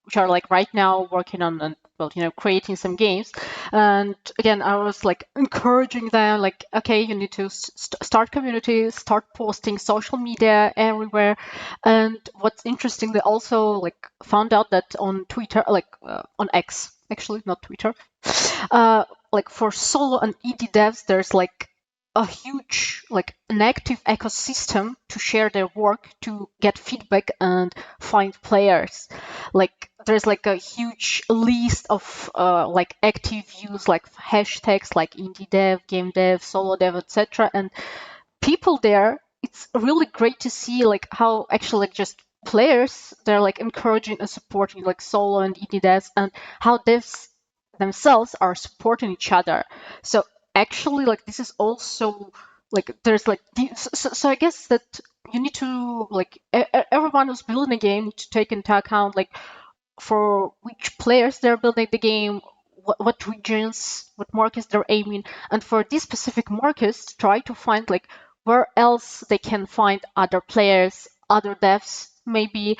which are like right now working on, well, creating some games. And again, I was like encouraging them, like, okay, you need to start communities, start posting social media everywhere. And what's interesting, they also like found out that on Twitter, like on X, actually, not Twitter. Like for solo and indie devs, there's like a huge, like an active ecosystem to share their work, to get feedback and find players. Like there's like a huge list of like active use, like hashtags like indie dev, game dev, solo dev, etc. And people there, it's really great to see like how actually like just players, they're like encouraging and supporting like solo and indie devs, and how devs themselves are supporting each other. So actually like this is also like there's like so I guess that you need to like everyone who's building a game need to take into account like for which players they're building the game, what regions, what markets they're aiming, and for these specific markets, try to find like where else they can find other players, other devs, maybe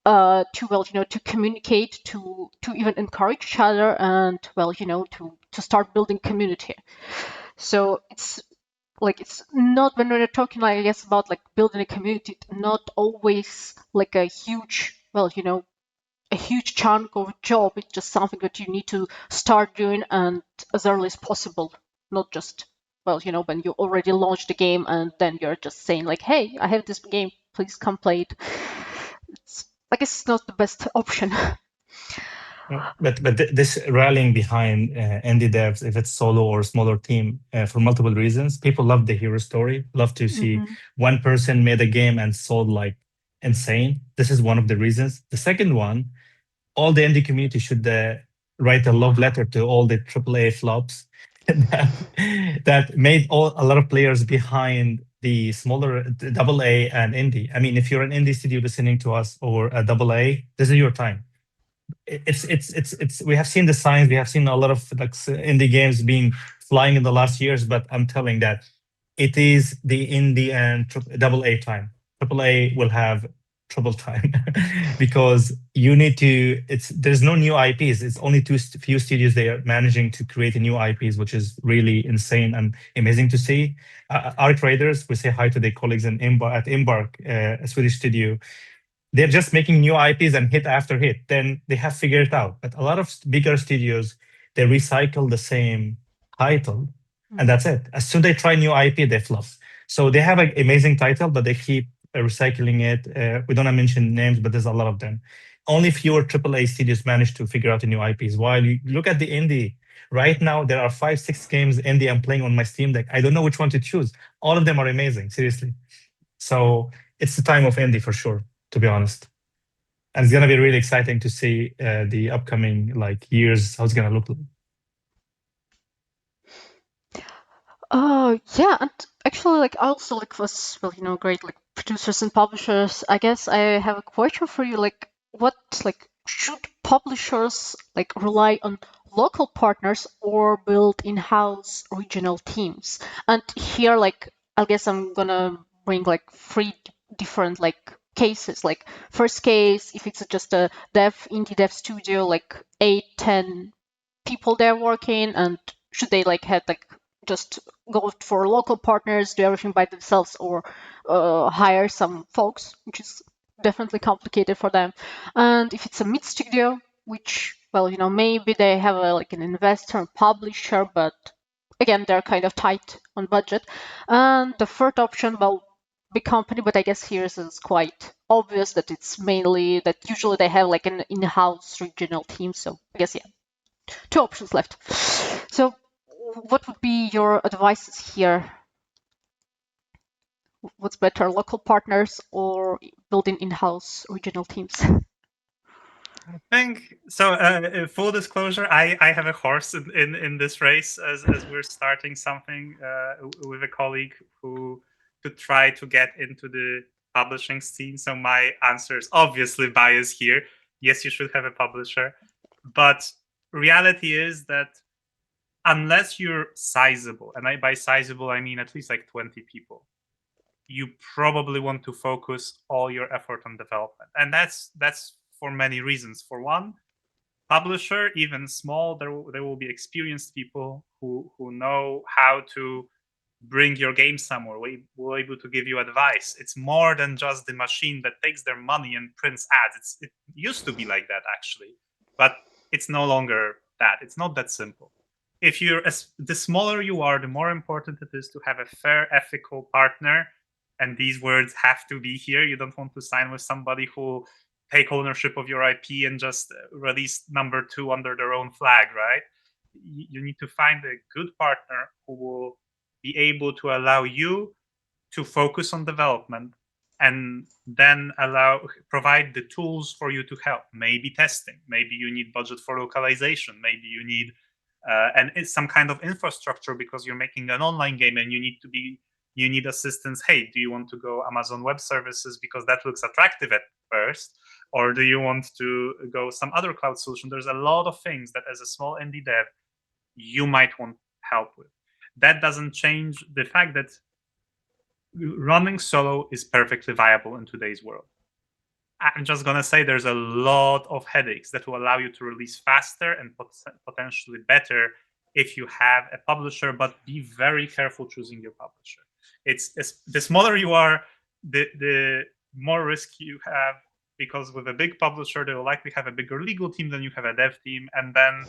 to well, to communicate, to even encourage each other, and well, to start building community. So it's not when we're talking like I guess about like building a community, not always like a huge well, a huge chunk of a job. It's just something that you need to start doing and as early as possible, not just well, when you already launched the game and then you're just saying like, hey, I have this game, please come play it. I guess it's not the best option. But this rallying behind indie devs, if it's solo or smaller team, for multiple reasons. People love the hero story, love to see one person made a game and sold like insane. This is one of the reasons. The second one, all the indie community should write a love letter to all the AAA flops that, that made a lot of players behind the smaller double A and indie. I mean, if you're an indie studio listening to us or a double A, this is your time. It's we have seen the signs. We have seen a lot of like indie games being flying in the last years, but I'm telling that it is the indie and double A time. Triple A will have trouble time because you need to. There's no new IPs. It's only few studios they are managing to create a new IPs, which is really insane and amazing to see. Art Raiders, we say hi to their colleagues in Embark, a Swedish studio. They're just making new IPs and hit after hit. Then they have figured it out. But a lot of bigger studios, they recycle the same title, and that's it. As soon as they try new IP, they flop. So they have an amazing title, but they keep recycling it. We don't mention names, but there's a lot of them. Only fewer AAA studios manage to figure out the new IPs. While you look at the indie, right now there are 5, 6 games indie I'm playing on my Steam Deck. I don't know which one to choose. All of them are amazing, seriously. So it's the time of indie for sure, to be honest. And it's gonna be really exciting to see the upcoming like years how it's gonna look like. Yeah, and actually, like, I also like was well, great like producers and publishers. I guess I have a question for you. Like, what like should publishers like rely on local partners or build in-house regional teams? And here, like, I guess I'm gonna bring like three different like cases. Like, first case, if it's just a indie dev studio, like 8, 10 people there working, and should they like have like just go for local partners, do everything by themselves, or hire some folks, which is definitely complicated for them. And if it's a mid studio, which, well, maybe they have an investor and publisher, but again, they're kind of tight on budget. And the third option, well, big company, but I guess here is quite obvious that it's mainly that usually they have an in-house regional team. So I guess, yeah, two options left. So what would be your advices here? What's better, local partners or building in-house regional teams? I think so. Full disclosure, I have a horse in this race as we're starting something with a colleague who to try to get into the publishing scene. So my answer is obviously biased here. Yes, you should have a publisher, but reality is that unless you're sizable, and by sizable I mean at least like 20 people, you probably want to focus all your effort on development, and that's for many reasons. For one, publisher, even small, there will be experienced people who know how to bring your game somewhere. We're able to give you advice. It's more than just the machine that takes their money and prints ads. It used to be like that actually, but it's no longer that. It's not that simple. If you're the smaller you are, the more important it is to have a fair, ethical partner. And these words have to be here. You don't want to sign with somebody who take ownership of your IP and just release number 2 under their own flag, right? You need to find a good partner who will be able to allow you to focus on development and then provide the tools for you to help. Maybe testing, maybe you need budget for localization, maybe you need and it's some kind of infrastructure because you're making an online game and you need assistance. Hey, do you want to go Amazon Web Services because that looks attractive at first, or do you want to go some other cloud solution? There's a lot of things that as a small indie dev you might want help with. That doesn't change the fact that running solo is perfectly viable in today's world. I'm just going to say there's a lot of headaches that will allow you to release faster and potentially better if you have a publisher, but be very careful choosing your publisher. It's the smaller you are, the more risk you have, because with a big publisher, they will likely have a bigger legal team than you have a dev team, and then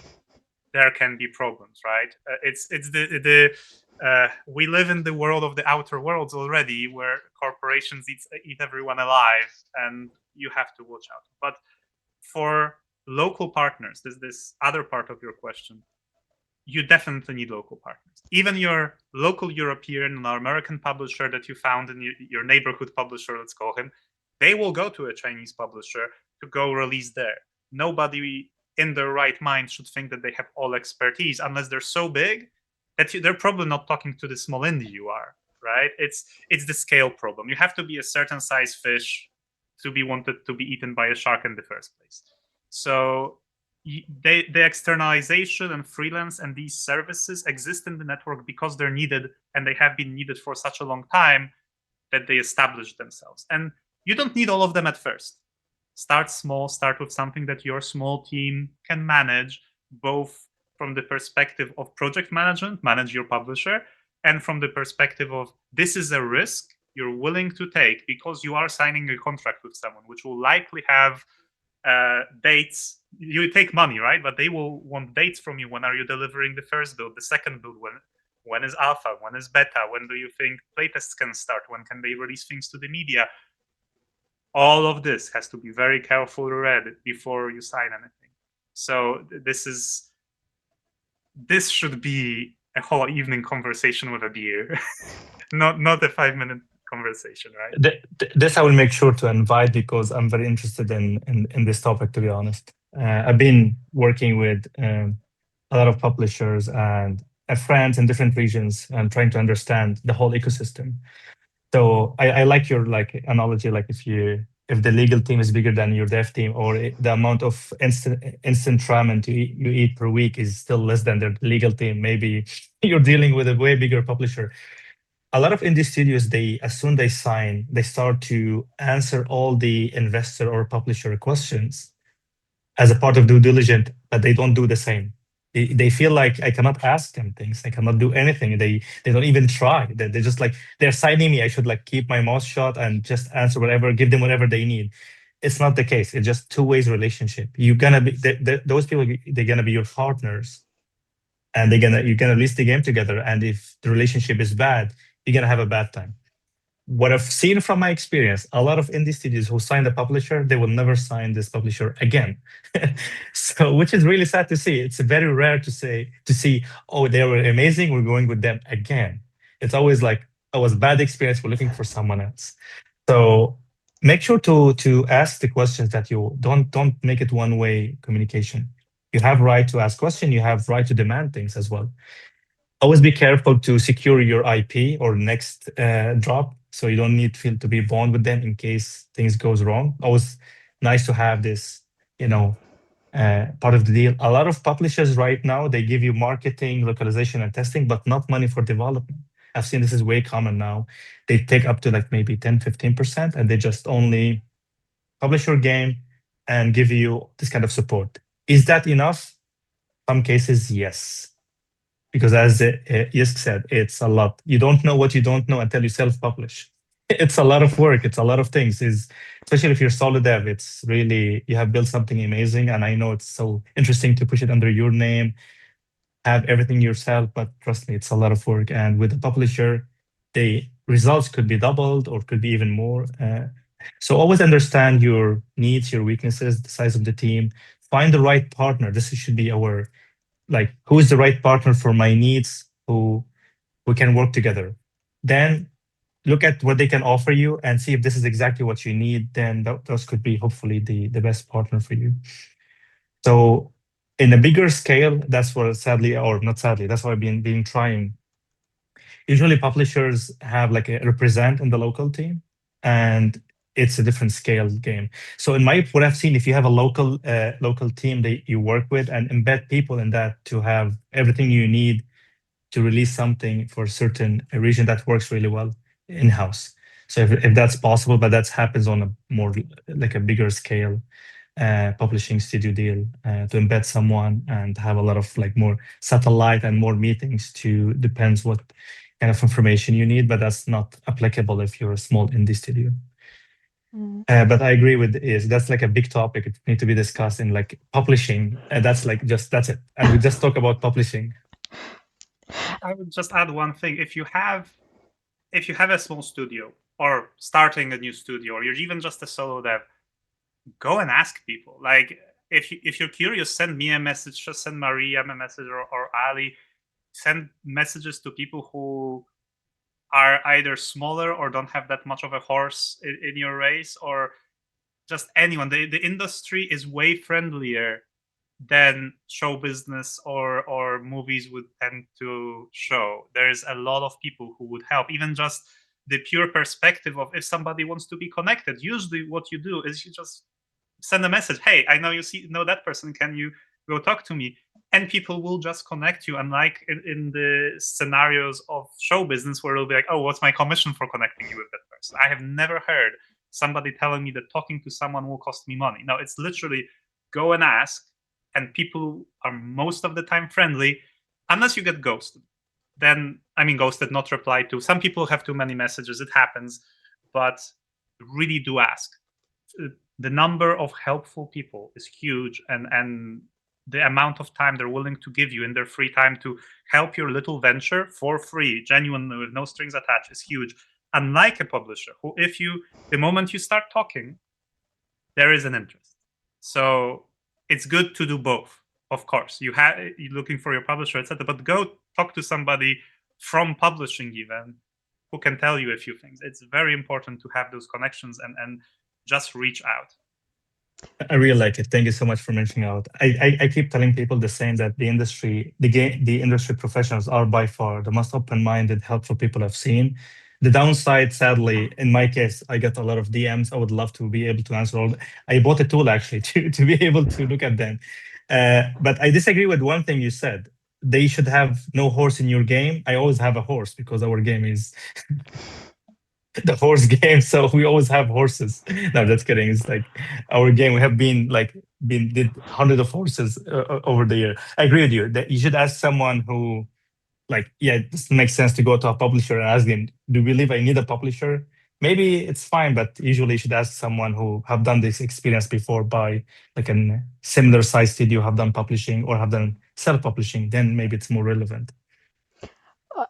there can be problems, right? We live in the world of the outer worlds already, where corporations eat everyone alive, and you have to watch out. But for local partners, this other part of your question, you definitely need local partners. Even your local European or American publisher that you found in your neighborhood publisher, let's call him, they will go to a Chinese publisher to go release there. Nobody in their right mind should think that they have all expertise unless they're so big that they're probably not talking to the small indie you are, right? It's the scale problem. You have to be a certain size fish to be wanted to be eaten by a shark in the first place. So the externalization and freelance and these services exist in the network because they're needed, and they have been needed for such a long time that they established themselves. And you don't need all of them at first. Start small, start with something that your small team can manage, both from the perspective of project management, manage your publisher, and from the perspective of this is a risk you're willing to take because you are signing a contract with someone, which will likely have dates. You take money, right? But they will want dates from you. When are you delivering the first build, the second build? When is alpha? When is beta? When do you think playtests can start? When can they release things to the media? All of this has to be very carefully read before you sign anything. So this should be a whole evening conversation with a beer, not a 5-minute conversation, right? This I will make sure to invite because I'm very interested in this topic, to be honest. I've been working with a lot of publishers and friends in different regions and trying to understand the whole ecosystem. So I like your analogy, like if the legal team is bigger than your dev team, or the amount of instant ramen you eat per week is still less than the legal team, maybe you're dealing with a way bigger publisher. A lot of indie studios, as soon they sign, they start to answer all the investor or publisher questions as a part of due diligence, but they don't do the same. They feel like I cannot ask them things. I cannot do anything. They don't even try. They're just like they're signing me. I should like keep my mouth shut and just answer whatever, give them whatever they need. It's not the case. It's just two ways relationship. You're gonna be those people. They're gonna be your partners, and you're gonna release the game together. And if the relationship is bad, you're gonna have a bad time. What I've seen from my experience, a lot of indie studios who sign the publisher, they will never sign this publisher again. So, which is really sad to see. It's very rare to see, oh, they were amazing, we're going with them again. It's always like, oh, it was a bad experience, we're looking for someone else. So make sure to ask the questions that you don't make it one way communication. You have right to ask question, you have right to demand things as well. Always be careful to secure your IP or next drop, so you don't need feel to be bound with them in case things goes wrong. Always nice to have this, part of the deal. A lot of publishers right now, they give you marketing, localization, and testing, but not money for development. I've seen this is way common now. They take up to like maybe 10-15%, and they just only publish your game and give you this kind of support. Is that enough? Some cases, yes, because as Yisk said, it's a lot. You don't know what you don't know until you self-publish. It's a lot of work. It's a lot of things. Is especially if you're solo dev, it's really you have built something amazing, and I know it's so interesting to push it under your name, have everything yourself. But trust me, it's a lot of work. And with a publisher, the results could be doubled or could be even more. So always understand your needs, your weaknesses, the size of the team. Find the right partner. This should be our like who is the right partner for my needs, who we can work together. Then look at what they can offer you and see if this is exactly what you need. Then those could be hopefully the best partner for you. So in a bigger scale, that's what sadly, or not sadly, that's what I've been trying. Usually publishers have like a represent in the local team, and it's a different scale game. So in my what I've seen, if you have a local team that you work with and embed people in that to have everything you need to release something for a certain region, that works really well in house. So if that's possible, but that happens on a more like a bigger scale, publishing studio deal, to embed someone and have a lot of like more satellite and more meetings to depends what kind of information you need, but that's not applicable if you're a small indie studio. But I agree with is that's like a big topic. It need to be discussed in like publishing, and that's like that's it. And we just talk about publishing. I would just add one thing. If you have a small studio or starting a new studio, or you're even just a solo dev, go and ask people. Like if you're curious, send me a message, just send Maria a message, or Ali. Send messages to people who are either smaller or don't have that much of a horse in your race, or just anyone. The industry is way friendlier than show business or movies would tend to show. There's a lot of people who would help, even just the pure perspective of if somebody wants to be connected. Usually what you do is you just send a message, hey, I know know that person, can you go talk to me? And people will just connect you. Unlike in the scenarios of show business where it'll be like, oh, what's my commission for connecting you with that person? I have never heard somebody telling me that talking to someone will cost me money. No, it's literally go and ask, and people are most of the time friendly, unless you get ghosted. Then, I mean, ghosted, not replied to. Some people have too many messages, it happens, but really do ask. The number of helpful people is huge, and the amount of time they're willing to give you in their free time to help your little venture for free, genuinely, with no strings attached, is huge. Unlike a publisher, who, the moment you start talking, there is an interest. So it's good to do both. Of course, you're looking for your publisher, etc. But go talk to somebody from publishing even who can tell you a few things. It's very important to have those connections and just reach out. I really like it. Thank you so much for mentioning out. I keep telling people the same, that the industry professionals are by far the most open-minded, helpful people I've seen. The downside, sadly, in my case, I get a lot of DMs. I would love to be able to answer all. I bought a tool actually to be able to look at them. But I disagree with one thing you said. They should have no horse in your game. I always have a horse because our game is the horse game, so we always have horses. No, that's kidding. It's like our game. We have been like did hundreds of horses over the year. I agree with you that you should ask someone who, like, yeah, it doesn't make sense to go to a publisher and ask them, do you believe I need a publisher? Maybe it's fine, but usually you should ask someone who have done this experience before by like a similar size studio, have done publishing or have done self-publishing, then maybe it's more relevant.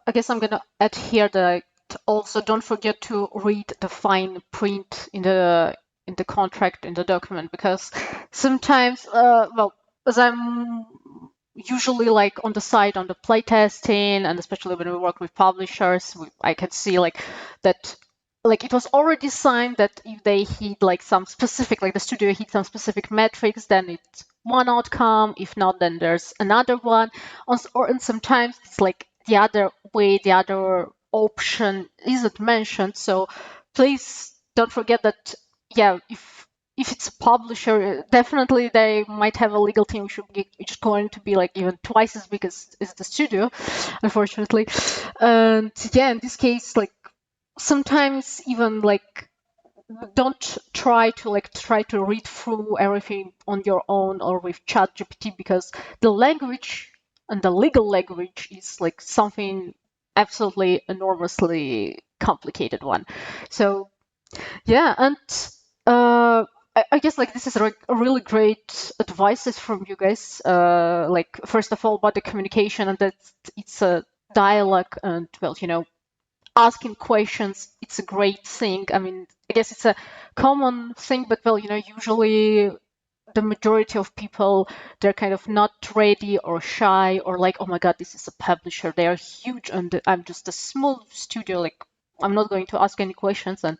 I guess I'm gonna add here that also don't forget to read the fine print in the contract, in the document, because sometimes well, as I'm usually like on the side on the playtesting, and especially when we work with publishers, I can see like that, like it was already signed that if they hit like some specific, like the studio hit some specific metrics, then it's one outcome. If not, then there's another one. And sometimes it's like the other way, the other option isn't mentioned. So please don't forget that, yeah, if it's a publisher, definitely they might have a legal team which is going to be like even twice as big as the studio, unfortunately. And yeah, in this case, like sometimes even like don't try to read through everything on your own or with ChatGPT, because the language and the legal language is like something absolutely enormously complicated one. So yeah, and I guess like this is a really great advices from you guys. Like first of all about the communication, and that it's a dialogue, and well, asking questions, it's a great thing. I mean, I guess it's a common thing, but well, usually the majority of people, they're kind of not ready or shy, or like, oh my god, this is a publisher, they are huge and I'm just a small studio, like I'm not going to ask any questions, and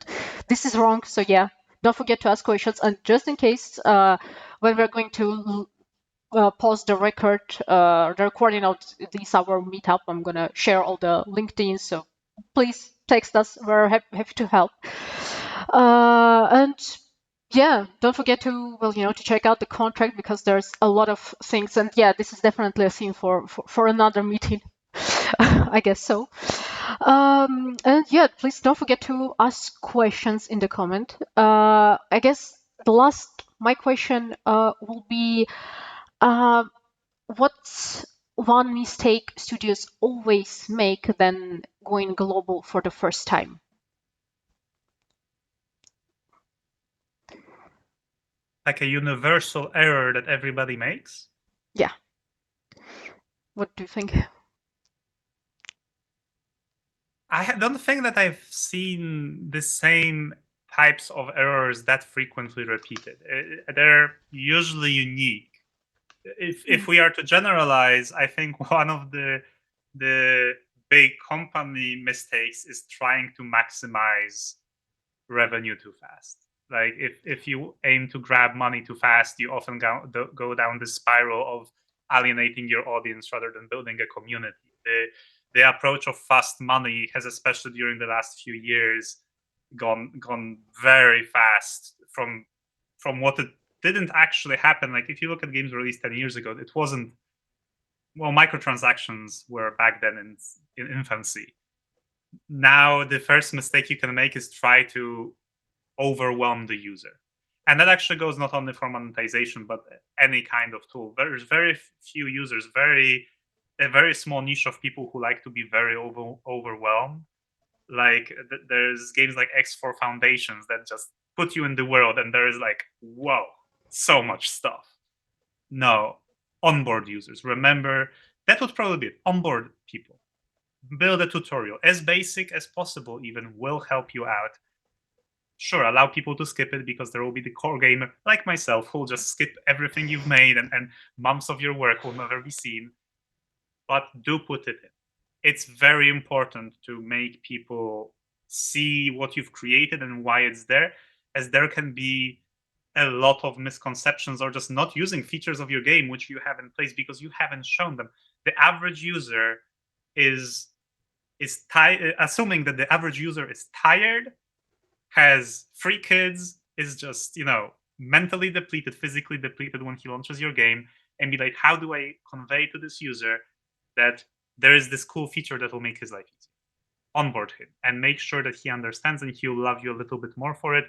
this is wrong. So yeah, don't forget to ask questions. And just in case, when we're going to pause the the recording of this our meetup, I'm gonna share all the LinkedIn, so please text us. We're happy to help. And yeah, don't forget to to check out the contract, because there's a lot of things. And yeah, this is definitely a theme for another meeting. I guess so. And yeah, please don't forget to ask questions in the comment. I guess my question will be, uh, what's one mistake studios always make then going global for the first time? Like a universal error that everybody makes? Yeah. What do you think? I don't think that I've seen the same types of errors that frequently repeated. They're usually unique. If we are to generalize, I think one of the big company mistakes is trying to maximize revenue too fast. Like if you aim to grab money too fast, you often go down the spiral of alienating your audience rather than building a community. The approach of fast money has, especially during the last few years, gone very fast from what it didn't actually happen. Like if you look at games released 10 years ago, it wasn't, well, microtransactions were back then in infancy. Now the first mistake you can make is try to overwhelm the user. And that actually goes not only for monetization, but any kind of tool. There's very few users, a very small niche of people who like to be very overwhelmed. Like there's games like X4 Foundations that just put you in the world, and there is like, whoa, so much stuff. No, onboard users. Remember, that would probably be it. Onboard people. Build a tutorial as basic as possible, even will help you out. Sure, allow people to skip it, because there will be the core gamer like myself who will just skip everything you've made, and months of your work will never be seen. But do put it in. It's very important to make people see what you've created and why it's there, as there can be a lot of misconceptions or just not using features of your game which you have in place because you haven't shown them. The average user is assuming that the average user is tired, has 3 kids, is just, mentally depleted, physically depleted when he launches your game, and be like, how do I convey to this user that there is this cool feature that will make his life easier? Onboard him and make sure that he understands, and he'll love you a little bit more for it.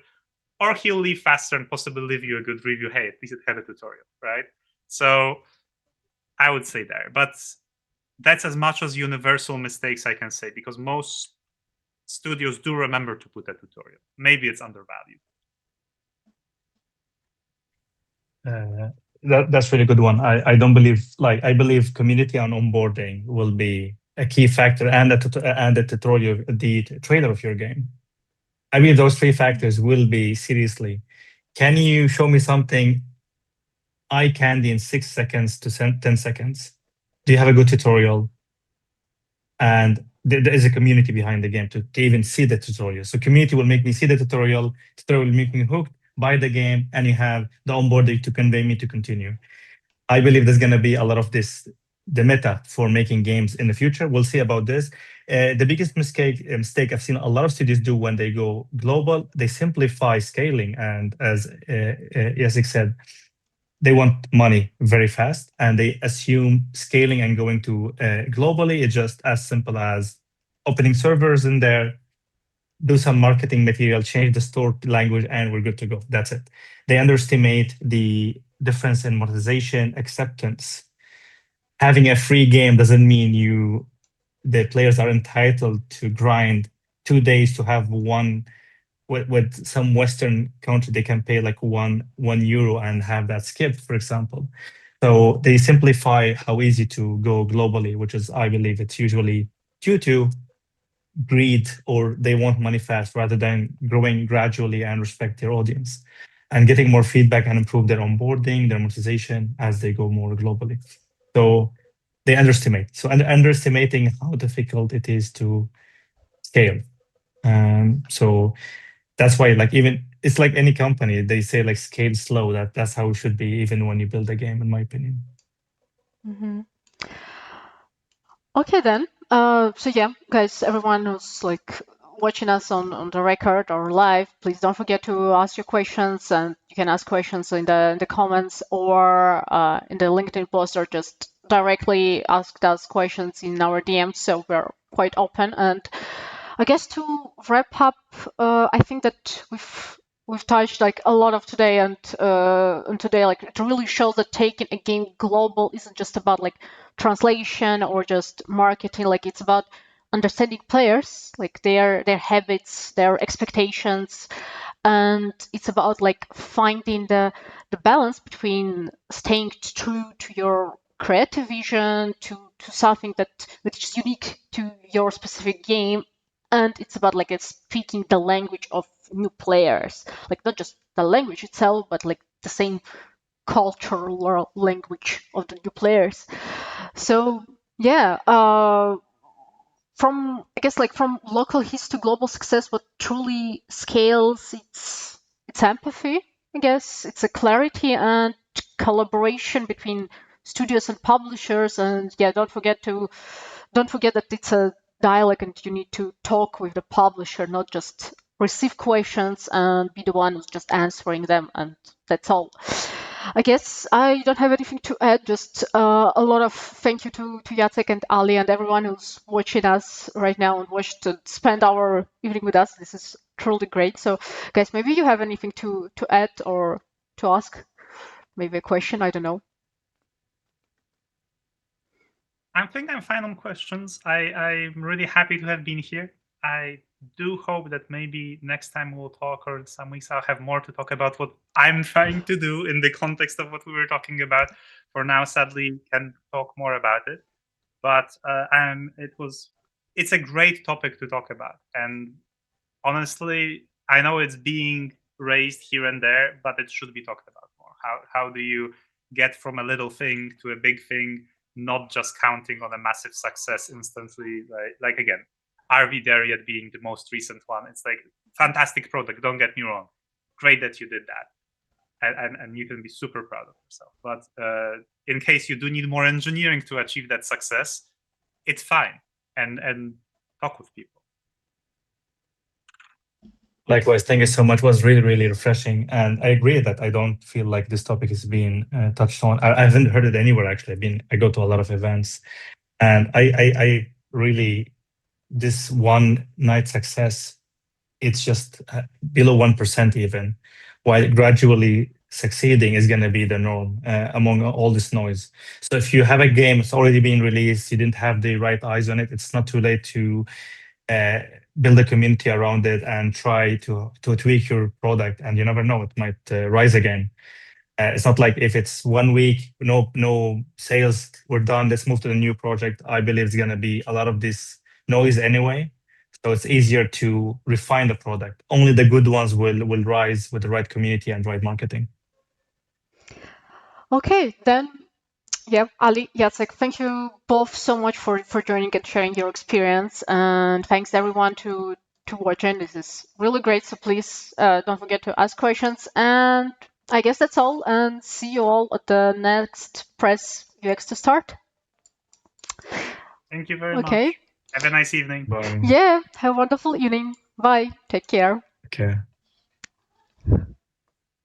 or he'll leave faster and possibly leave you a good review. Hey, at least it had a tutorial, right? So I would say there, but that's as much as universal mistakes I can say, because most studios do remember to put a tutorial. Maybe it's undervalued. That's really good one. I don't believe, like, I believe community and onboarding will be a key factor, and the tutorial, the trailer of your game. I believe those three factors will be seriously. Can you show me something eye candy in 6 seconds to 10 seconds? Do you have a good tutorial? And there is a community behind the game to even see the tutorial. So community will make me see the tutorial will make me hooked, buy the game, and you have the onboarding to convey me to continue. I believe there's going to be a lot of this, the meta for making games in the future. We'll see about this. The biggest mistake I've seen a lot of studios do when they go global, they simplify scaling. And as Jacek said, they want money very fast, and they assume scaling and going to globally is just as simple as opening servers in there, do some marketing material, change the store language, and we're good to go. That's it. They underestimate the difference in monetization acceptance. Having a free game doesn't mean the players are entitled to grind 2 days to have one. With some Western country, they can pay like €1 and have that skipped, for example. So they simplify how easy to go globally, which is, I believe, it's usually due to greed, or they want money fast rather than growing gradually and respect their audience and getting more feedback and improve their onboarding, their monetization as they go more globally. So they underestimate. So underestimating how difficult it is to scale. So that's why, like, even it's like any company, they say like scale slow. That's how it should be, even when you build a game, in my opinion. Mm-hmm. Okay then. So yeah, guys, everyone who's like watching us on the record or live, please don't forget to ask your questions, and you can ask questions in the comments or in the LinkedIn post, or just directly ask us questions in our DMs. So we're quite open. And I guess to wrap up, I think that we've touched like a lot of today, and today, like, it really shows that taking a game global isn't just about like translation or just marketing. Like, it's about understanding players, like their habits, their expectations, and it's about like finding the balance between staying true to your creative vision, to something that is unique to your specific game, and it's about like speaking the language of new players, like not just the language itself, but like the same cultural language of the new players. So yeah, from I guess like from local hits to global success, what truly scales, it's empathy. I guess it's a clarity and collaboration between studios and publishers. And yeah, don't forget that it's a dialogue, and you need to talk with the publisher, not just receive questions and be the one who's just answering them, and that's all. I guess I don't have anything to add. Just a lot of thank you to Jacek and Ali and everyone who's watching us right now and spend our evening with us. This is truly great. So, guys, maybe you have anything to add or to ask? Maybe a question. I don't know. I think I'm fine on questions. I'm really happy to have been here. I do hope that maybe next time we'll talk, or in some weeks I'll have more to talk about what I'm trying to do in the context of what we were talking about. For now, sadly, can't talk more about it. But it's a great topic to talk about. And honestly, I know it's being raised here and there, but it should be talked about more. How do you get from a little thing to a big thing, not just counting on a massive success instantly? Like again, RV Dariat being the most recent one. It's like fantastic product. Don't get me wrong. Great that you did that. And you can be super proud of yourself. But in case you do need more engineering to achieve that success, it's fine. And talk with people. Likewise, thank you so much. It was really, really refreshing. And I agree that I don't feel like this topic is being touched on. I haven't heard it anywhere, actually. I go to a lot of events, and I really, this one night success it's just below 1% even, while gradually succeeding is going to be the norm among all this noise. So if you have a game that's already been released, you didn't have the right eyes on it, it's not too late to uh, build a community around it and try to tweak your product, and you never know, it might rise again. It's not like if it's 1 week, no sales, we're done, let's move to the new project. I believe it's going to be a lot of this noise anyway. So it's easier to refine the product. Only the good ones will rise with the right community and right marketing. Okay, then, yeah, Ali, Jacek, thank you both so much for joining and sharing your experience. And thanks everyone to watching. This is really great. So please don't forget to ask questions. And I guess that's all. And see you all at the next Press UX to Start. Thank you very Okay. much. Have a nice evening. Bye. Yeah, have a wonderful evening. Bye. Take care. Okay.